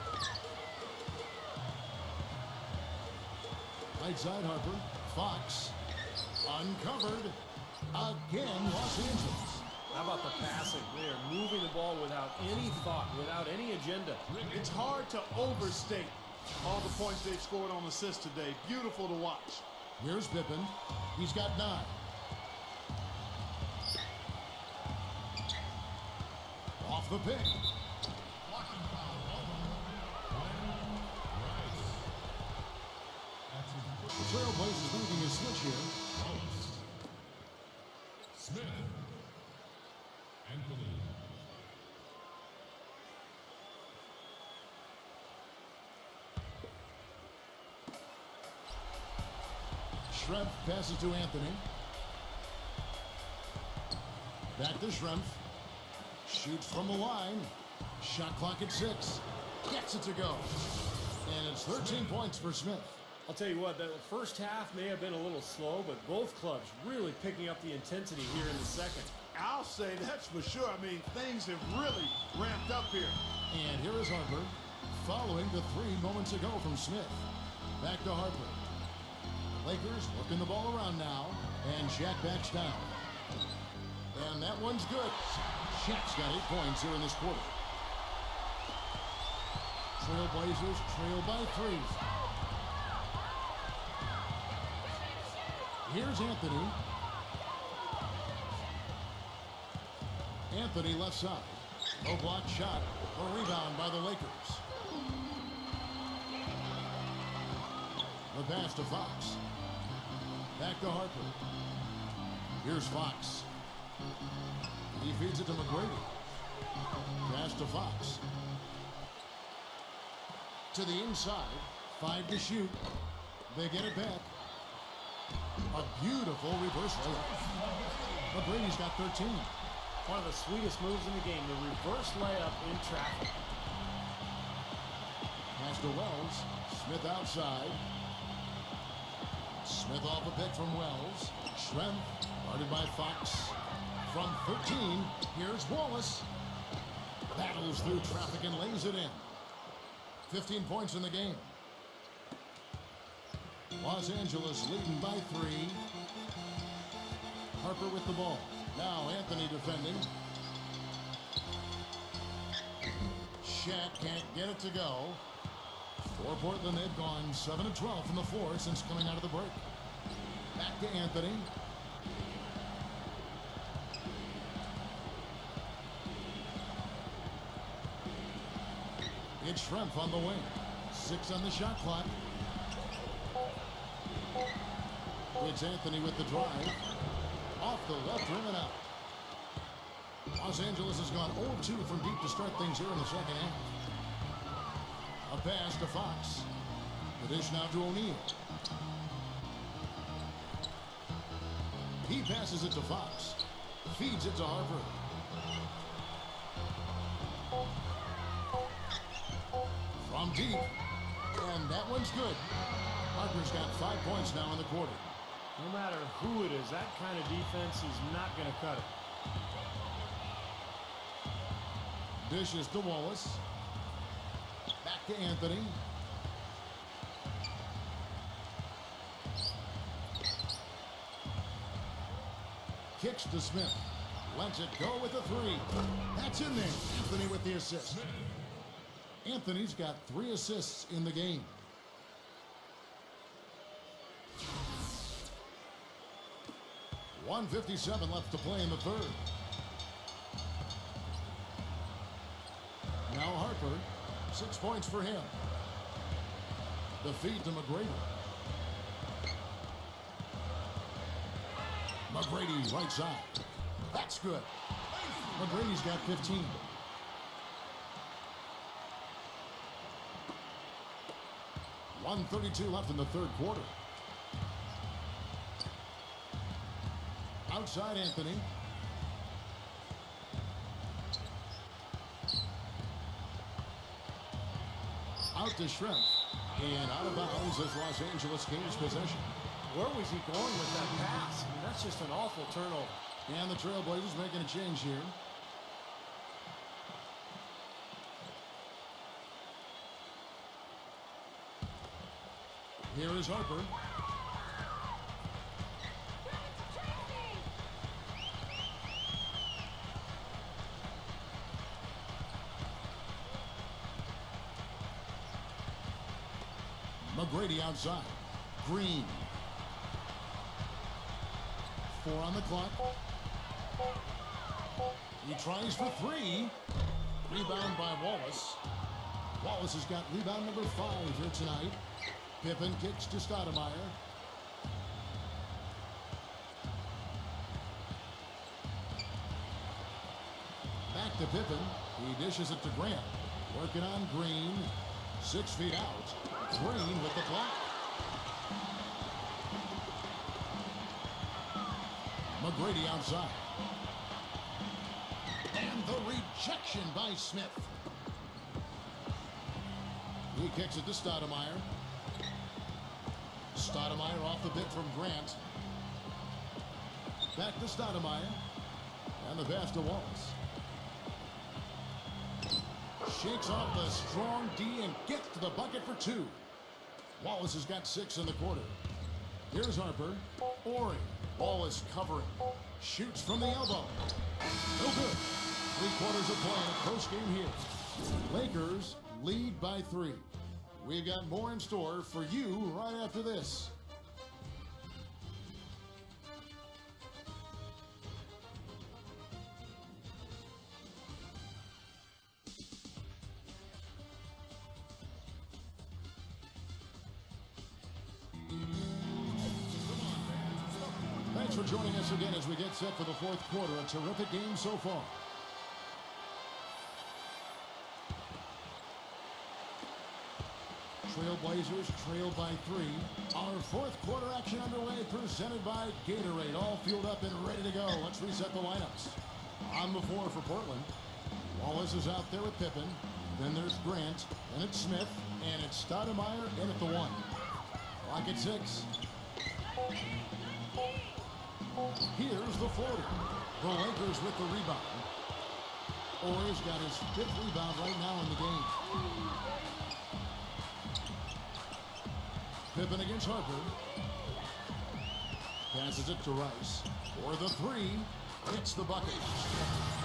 Right side Harper. Fox. Uncovered. Again, Los Angeles. How about the passing? They are moving the ball without any thought, without any agenda. It's hard to overstate all the points they've scored on assists today. Beautiful to watch. Here's Pippen. He's got 9. Off the pick. The Trailblazers making a switch here. Smith. Anthony. Schrempf passes to Anthony. Back to Schrempf. Shoots from the line. Shot clock at 6. Gets it to go. And it's 13 points for Smith. I'll tell you what, the first half may have been a little slow, but both clubs really picking up the intensity here in the second. I'll say that's for sure. I mean, things have really ramped up here. And here is Harper, following the 3 moments ago from Smith. Back to Harper. Lakers working the ball around now, and Shaq backs down. And that one's good. Shaq's got 8 points here in this quarter. Trailblazers trail by 3. Here's Anthony. Anthony left side. No block shot. A rebound by the Lakers. The pass to Fox. Back to Harper. Here's Fox. He feeds it to McGrady. Pass to Fox. To the inside. 5 to shoot. They get it back. A beautiful reverse layup. McGrady's got 13. One of the sweetest moves in the game, the reverse layup in traffic. Pass to Wells. Smith outside. Smith off a pick from Wells. Schrempf guarded by Fox. From 13, here's Wallace. Battles through traffic and lays it in. 15 points in the game. Los Angeles leading by 3. Harper with the ball. Now Anthony defending. Shaq can't get it to go. For Portland, they've gone 7 of 12 from the floor since coming out of the break. Back to Anthony. It's Schrempf on the wing. 6 on the shot clock. It's Anthony with the drive. Off the left rim and out. Los Angeles has gone 0-2 from deep to start things here in the second half. A pass to Fox. The dish now to O'Neal. He passes it to Fox. Feeds it to Harper. From deep. And that one's good. Harper's got 5 points now in the quarter. No matter who it is, that kind of defense is not going to cut it. Dishes to Wallace. Back to Anthony. Kicks to Smith. Lets it go with a three. That's in there. Anthony with the assist. Anthony's got 3 assists in the game. .157 left to play in the third. Now Harper, 6 points for him. The feed to McGrady. McGrady right side. That's good. McGrady's got 15. .132 left in the third quarter. Outside Anthony. Out to Shrimp. And out of bounds as Los Angeles gains possession. Where was he going with that pass? I mean, that's just an awful turnover. And the Trailblazers making a change here. Here is Harper. McGrady outside. Green. 4 on the clock. He tries for 3. Rebound by Wallace. Wallace has got rebound number 5 here tonight. Pippen kicks to Stoudemire. Back to Pippen. He dishes it to Grant. Working on Green. 6 feet out. Green with the block. McGrady outside. And the rejection by Smith. He kicks it to Stoudemire. Stoudemire off the bit from Grant. Back to Stoudemire. And the pass to Wallace. Shakes off the strong D and gets to the bucket for 2. Wallace has got 6 in the quarter. Here's Harper. Ori. Wallace covering. Shoots from the elbow. No good. 3 quarters of play in a close game here. Lakers lead by 3. We've got more in store for you right after this. Thanks for joining us again as we get set for the 4th quarter. A terrific game so far. Trailblazers trail by 3. Our 4th quarter action underway, presented by Gatorade. All fueled up and ready to go. Let's reset the lineups. On the floor for Portland. Wallace is out there with Pippen. Then there's Grant. Then it's Smith. And it's Stoudemire in at the 1. Clock at 6. Here's the floater. The Lakers with the rebound. Ori's got his 5th rebound right now in the game. Pippen against Harper. Passes it to Rice. For the 3. Hits the bucket.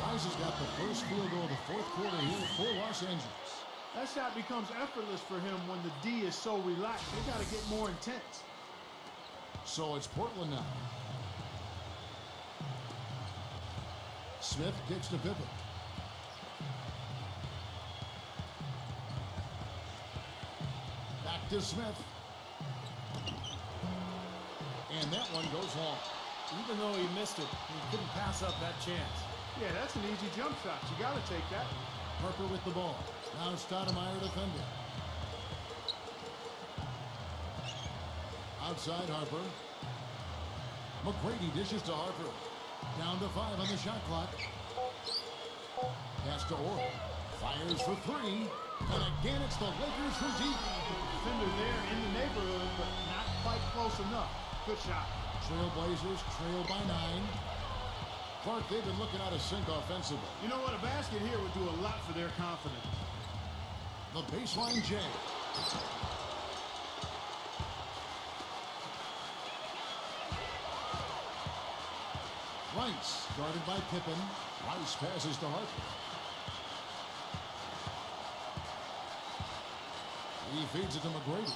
Rice has got the first field goal of the 4th quarter here for Los Angeles. That shot becomes effortless for him when the D is so relaxed. They got to get more intense. So it's Portland now. Smith kicks to Pippen. Back to Smith. And that one goes long. Even though he missed it, he couldn't pass up that chance. Yeah, that's an easy jump shot. You got to take that. Harper with the ball. Now Stoudemire defending. Outside Harper. McGrady dishes to Harper. Down to 5 on the shot clock. Pass to Orr. Fires for 3. And again, it's the Lakers from deep. Defender there in the neighborhood, but not quite close enough. Good shot. Trailblazers trail by 9. Clark, they've been looking out of sync offensively. You know what? A basket here would do a lot for their confidence. The baseline J. Rice, guarded by Pippen. Rice passes to Harper. He feeds it to McGrady.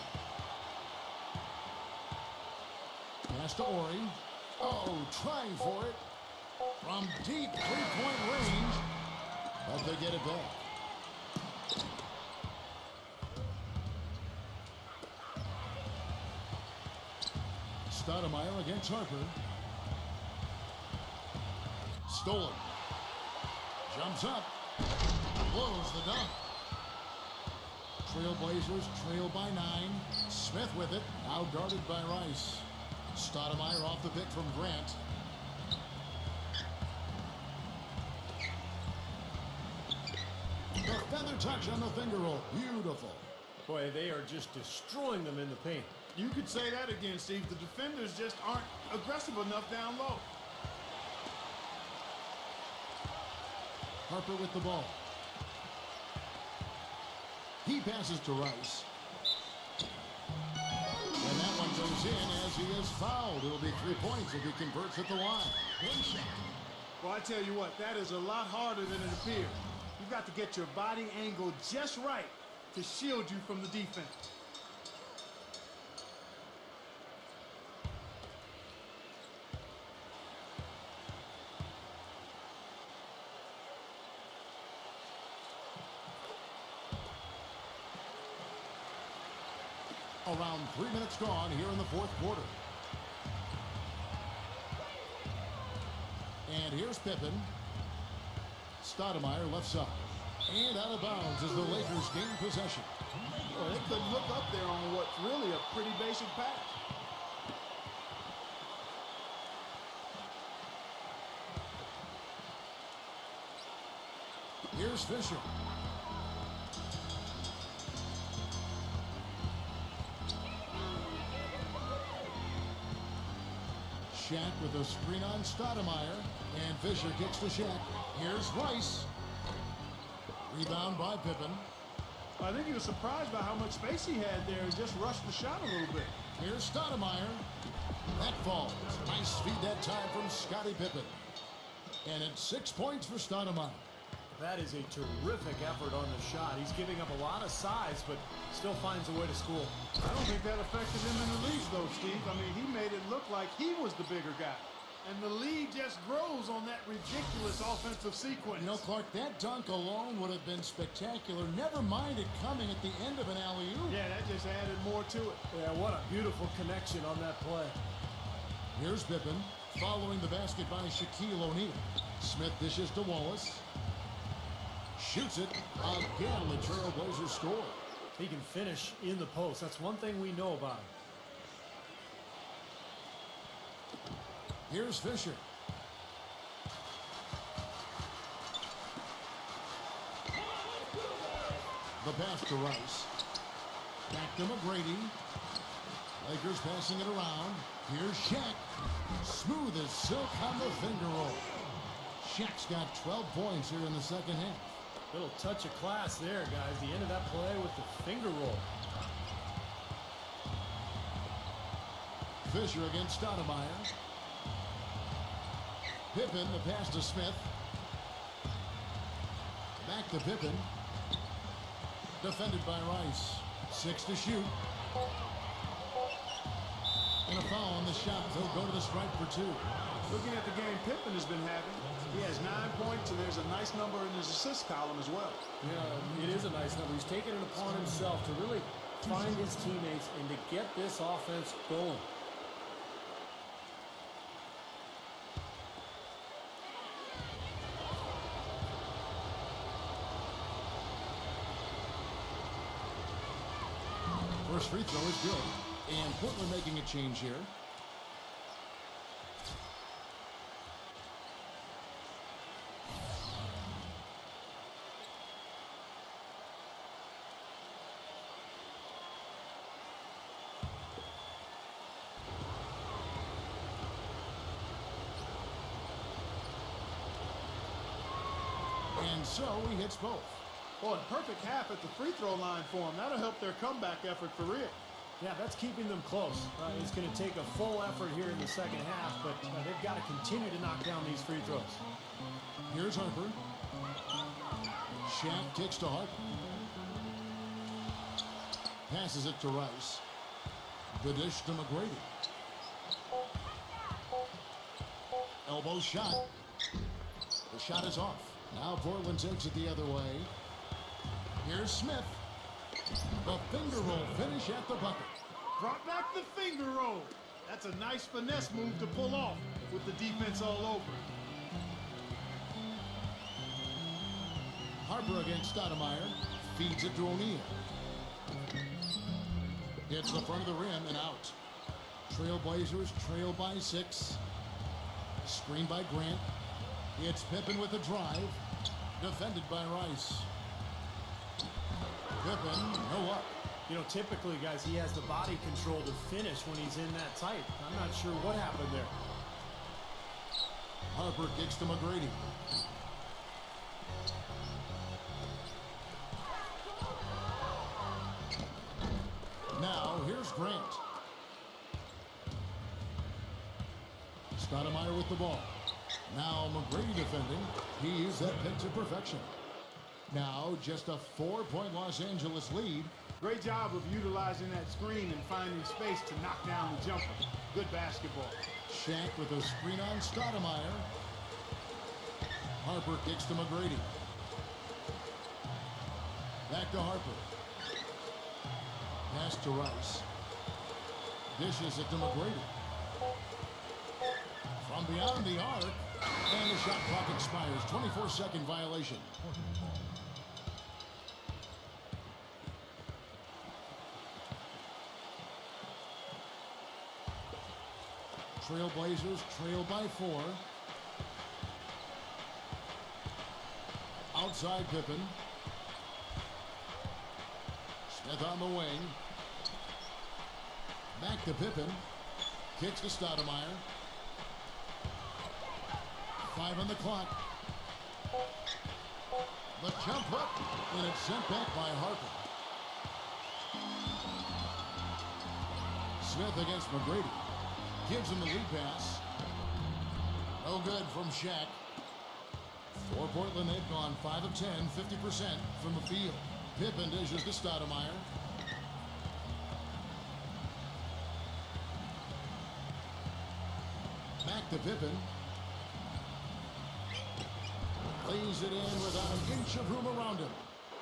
Pass to Ori. Oh, trying for it. From deep three-point range. But they get it back. Stoudemire against Harper. Stolen. Jumps up. Blows the dunk. Trailblazers trail by 9. Smith with it. Now guarded by Rice. Stoudemire off the pick from Grant. The feather touch on the finger roll. Beautiful. Boy, they are just destroying them in the paint. You could say that again, Steve. The defenders just aren't aggressive enough down low. Harper with the ball. He passes to Rice. And that one goes in as he is fouled. It'll be 3 points if he converts at the line. One shot. Well, I tell you what, that is a lot harder than it appears. You've got to get your body angled just right to shield you from the defense. Around 3 minutes gone here in the fourth quarter. And here's Pippen. Stoudemire left side. And out of bounds as the Lakers gain possession. Well, they couldn't look up there on what's really a pretty basic pass. Here's Fisher. Shaq with a screen on Stoudemire. And Fisher kicks to Shaq. Here's Rice. Rebound by Pippen. I think he was surprised by how much space he had there and just rushed the shot a little bit. Here's Stoudemire. That falls. Nice feed that time from Scottie Pippen. And it's 6 points for Stoudemire. That is a terrific effort on the shot. He's giving up a lot of size, but still finds a way to score. I don't think that affected him in the least, though, Steve. I mean, he made it look like he was the bigger guy. And the lead just grows on that ridiculous offensive sequence. You know, Clark, that dunk alone would have been spectacular. Never mind it coming at the end of an alley-oop. Yeah, that just added more to it. Yeah, what a beautiful connection on that play. Here's Pippen, following the basket by Shaquille O'Neal. Smith dishes to Wallace. Shoots it. Again, the Trailblazers score. He can finish in the post. That's one thing we know about him. Here's Fisher. The pass to Rice. Back to McGrady. Lakers passing it around. Here's Shaq. Smooth as silk on the finger roll. Shaq's got 12 points here in the second half. Little touch of class there, guys. The end of that play with the finger roll. Fisher against Stoudemire. Pippen, the pass to Smith. Back to Pippen. Defended by Rice. 6 to shoot. And a foul on the shot. They'll go to the stripe for 2. Looking at the game Pippen has been having, he has 9 points, and there's a nice number in his assist column as well. Yeah, it is a nice number. He's taken it upon himself to really find his teammates and to get this offense going. First free throw is good. And Portland making a change here. And so he hits both. Boy, perfect half at the free throw line for them. That'll help their comeback effort for real. Yeah, that's keeping them close. It's going to take a full effort here in the second half, but they've got to continue to knock down these free throws. Here's Harper. Shaq kicks to Harper. Passes it to Rice. The dish to McGrady. Elbow shot. The shot is off. Now Portland takes it the other way. Here's Smith. The finger roll finish at the bucket. Brought back the finger roll. That's a nice finesse move to pull off with the defense all over. Harper against Stoudemire. Feeds it to O'Neal. Hits the front of the rim and out. Trailblazers trail by 6. Screen by Grant. It's Pippen with a drive. Defended by Rice. Pippen, no up. You know, typically, guys, he has the body control to finish when he's in that tight. I'm not sure what happened there. Harper kicks to McGrady. Now, here's Grant. Stoudemire with the ball. Now McGrady defending. He used that pick to perfection. Now, just a 4-point Los Angeles lead. Great job of utilizing that screen and finding space to knock down the jumper. Good basketball. Shaq with a screen on Stoudemire. Harper kicks to McGrady. Back to Harper. Pass to Rice. Dishes it to McGrady. From beyond the arc. And the shot clock expires. 24-second violation. Trailblazers trail by 4. Outside Pippen. Smith on the wing. Back to Pippen. Kicks to Stoudemire. 5 on the clock. The jump up, and it's sent back by Harper. Smith against McGrady. Gives him the lead pass. No good from Shaq. For Portland, they've gone 5 of 10, 50% from the field. Pippen dishes to Stoudemire. Back to Pippen. Lays it in without an inch of room around him.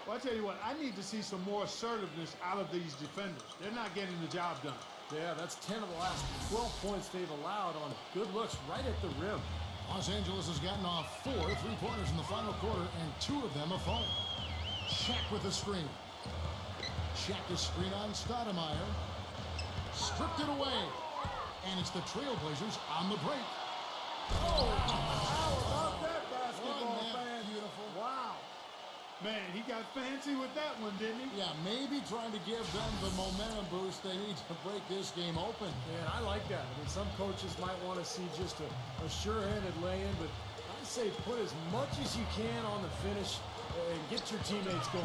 Well, I tell you what, I need to see some more assertiveness out of these defenders. They're not getting the job done. Yeah, that's 10 of the last 12 points they've allowed on good looks right at the rim. Los Angeles has gotten off 4 3-pointers in the final quarter, and 2 of them have fallen. Shaq with a screen. Shaq is screen on Stoudemire. Stripped it away. And it's the Trailblazers on the break. Oh, how about that basketball, Wasn't that fan? beautiful? Wow. Man, he got fancy with that one, didn't he? Yeah, maybe trying to give them the momentum boost they need to break this game open. Man, I like that. I mean, some coaches might want to see just a sure-handed lay-in, but I say put as much as you can on the finish and get your teammates going.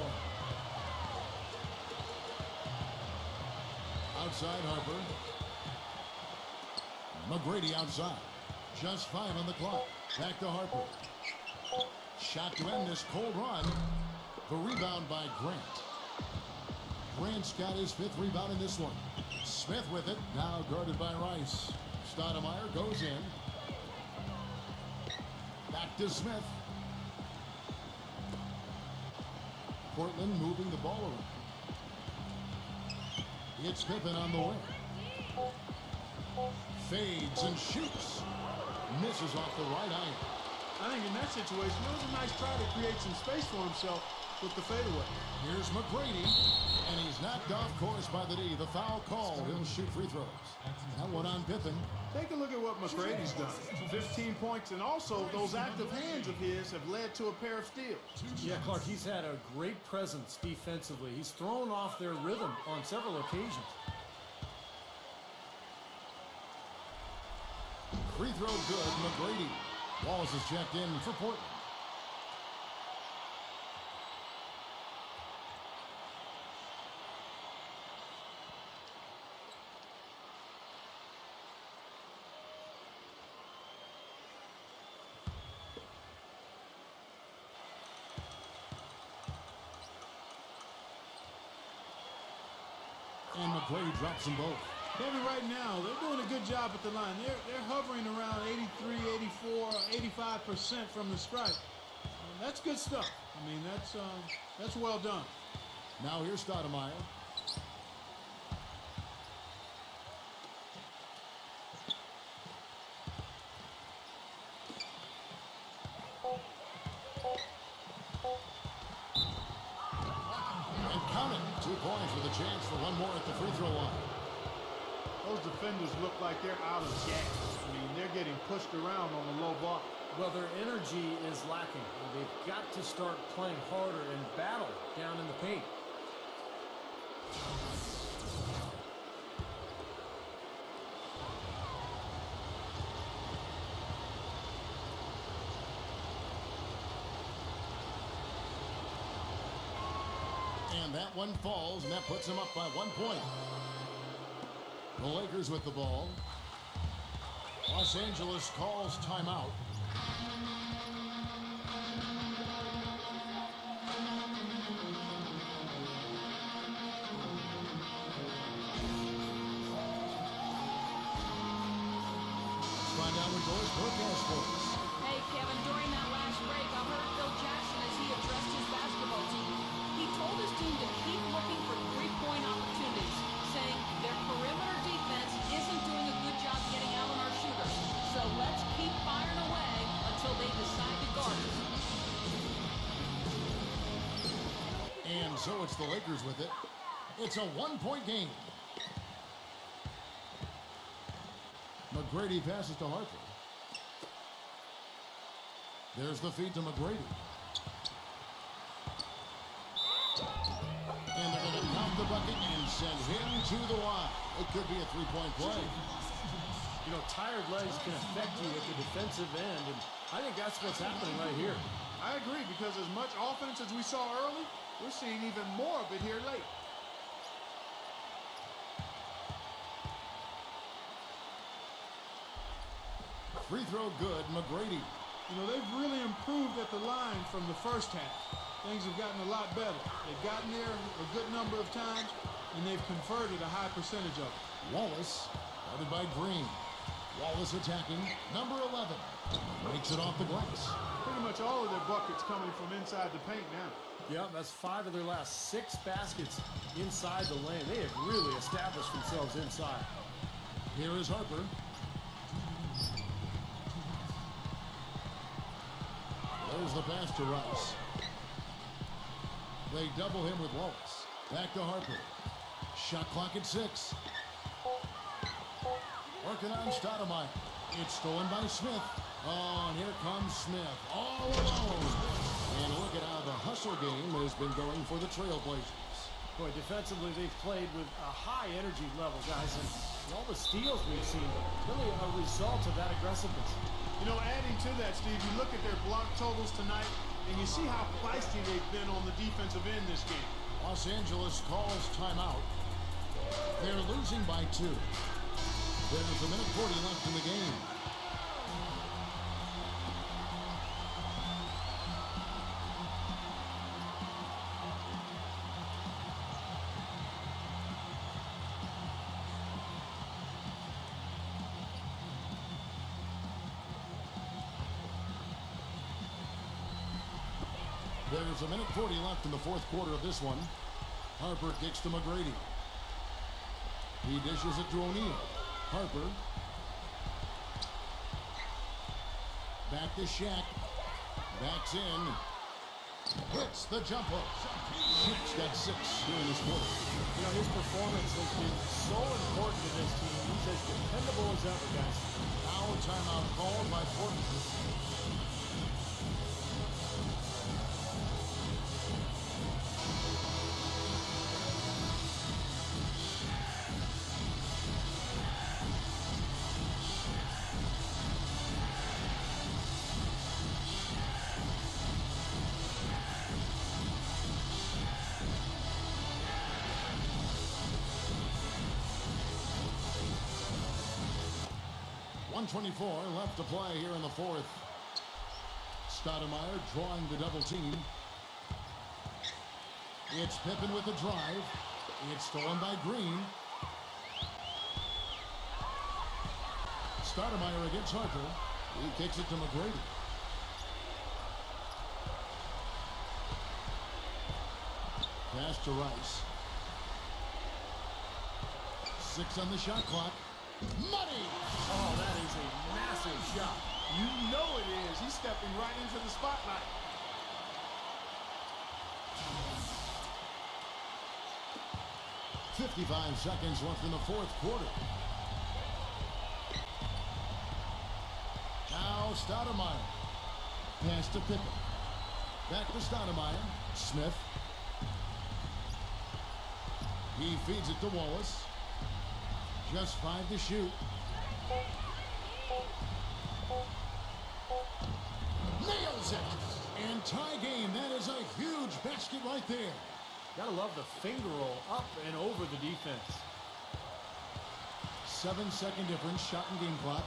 Outside Harper. McGrady outside. Just 5 on the clock. Back to Harper. Shot to end this cold run. The rebound by Grant. Grant's got his 5th rebound in this one. Smith with it. Now guarded by Rice. Stoudemire goes in. Back to Smith. Portland moving the ball around. It's Pippen on the wing. Fades and shoots. Misses off the right eye. I think in that situation, it was a nice try to create some space for himself with the fadeaway. Here's McGrady, and he's knocked off course by the D. The foul call. He'll shoot free throws. That one on Pippen. Take a look at what McGrady's done. 15 points, and also those active hands of his have led to a pair of steals. Yeah, Clark, he's had a great presence defensively. He's thrown off their rhythm on several occasions. Free throw good, McGrady. Wallace is checked in for Portland. McGrady drops them both. Kevin, right now, they're doing a good job at the line. They're hovering around 83, 84, 85% from the stripe. That's good stuff. I mean, that's well done. Now here's Stoudemire. And count it. 2 points with a chance for one more at the free throw line. Those defenders look like they're out of gas. I mean, they're getting pushed around on the low block. Well, their energy is lacking. They've got to start playing harder and battle down in the paint. And that one falls, and that puts them up by 1 point. The Lakers with the ball. Los Angeles calls timeout. Let's find out what Doris broadcast for us. Hey, Kevin, during that last break, I heard Phil Jackson as he addressed his basketball team. He told his team to keep looking for three-point opportunities, saying their perimeter defense isn't doing a good job getting out on our shooters. So let's keep firing away until they decide to guard us. And so it's the Lakers with it. It's a 1-point game. McGrady passes to Harper. There's the feed to McGrady. And they're going to count the bucket and send him to the line. It could be a 3-point play. You know, tired legs can affect you at the defensive end, and I think that's what's happening right here. I agree, because as much offense as we saw early, we're seeing even more of it here late. Free throw good, McGrady. You know, they've really improved at the line from the first half. Things have gotten a lot better. They've gotten there a good number of times, and they've converted a high percentage of it. Wallace, guarded by Green. Wallace attacking, number 11. Makes it off the glass. Pretty much all of their buckets coming from inside the paint now. Yeah, that's 5 of their last 6 baskets inside the lane. They have really established themselves inside. Here is Harper. There's the pass to Rice. They double him with Wallace. Back to Harper. Shot clock at 6. Working on Stoudemire. It's stolen by Smith. Oh, and here comes Smith. All alone. And look at how the hustle game has been going for the Trailblazers. Boy, defensively, they've played with a high energy level, guys. And all the steals we've seen, really a result of that aggressiveness. You know, adding to that, Steve, you look at their block totals tonight, and you see how feisty they've been on the defensive end this game. Los Angeles calls timeout. They're losing by 2. There's a minute 40 left in the game. There's a minute 40 left in the 4th quarter of this one. Harper kicks to McGrady. He dishes it to O'Neal. Harper. Back to Shaq. Backs in. Hits the jumper. Shaq's got 6 here in this quarter. You know, his performance has been so important to this team. He's as dependable as ever, guys. Now timeout called by Portland. .24 left to play here in the 4th. Stoudemire drawing the double team. It's Pippen with the drive. It's stolen by Green. Stoudemire against Harper. He kicks it to McGrady. Pass to Rice. 6 on the shot clock. Money! Oh, that is a massive shot. You know it is. He's stepping right into the spotlight. .55 seconds left in the fourth quarter. Now Stoudemire. Pass to Pippen. Back to Stoudemire. Smith. He feeds it to Wallace. Just 5 to shoot. Nails it! And tie game. That is a huge basket right there. Gotta love the finger roll up and over the defense. 7-second difference. Shot and game clock.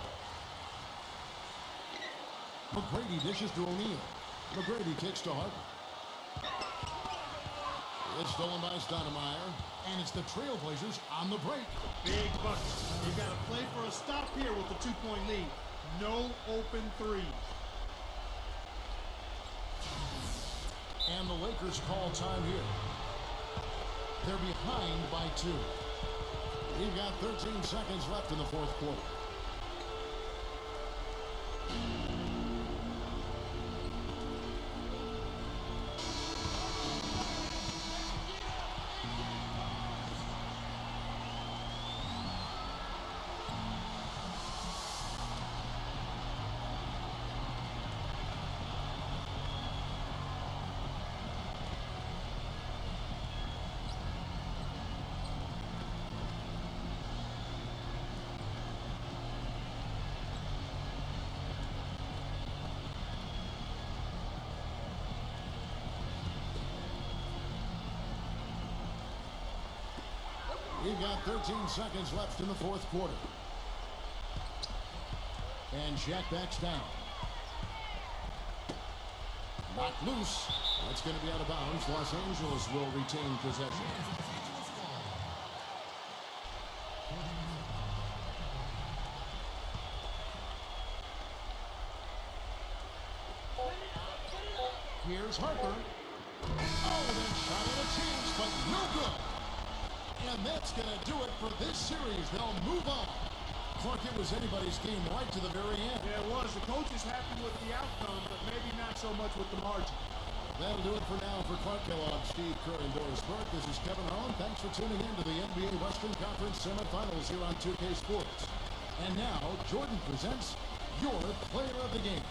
McGrady dishes to O'Neal. McGrady kicks to Harper. It's stolen by Stoudemire. And it's the Trailblazers on the break. Big buckets. You got to play for a stop here with the 2-point lead. No open threes. And the Lakers call time here. They're behind by 2. We've got 13 seconds left in the fourth quarter. We've got 13 seconds left in the fourth quarter. And Shaq backs down. Knocked loose. That's going to be out of bounds. Los Angeles will retain possession. Here's Harper. Oh, that shot at a chance, but no good. And that's going to do it for this series. They'll move on. Clark, it was anybody's game right to the very end. Yeah, it was. The coach is happy with the outcome, but maybe not so much with the margin. That'll do it for now. For Clark Kellogg, Steve Kerr, and Doris Burke, this is Kevin Harlan. Thanks for tuning in to the NBA Western Conference Semifinals here on 2K Sports. And now, Jordan presents your player of the game.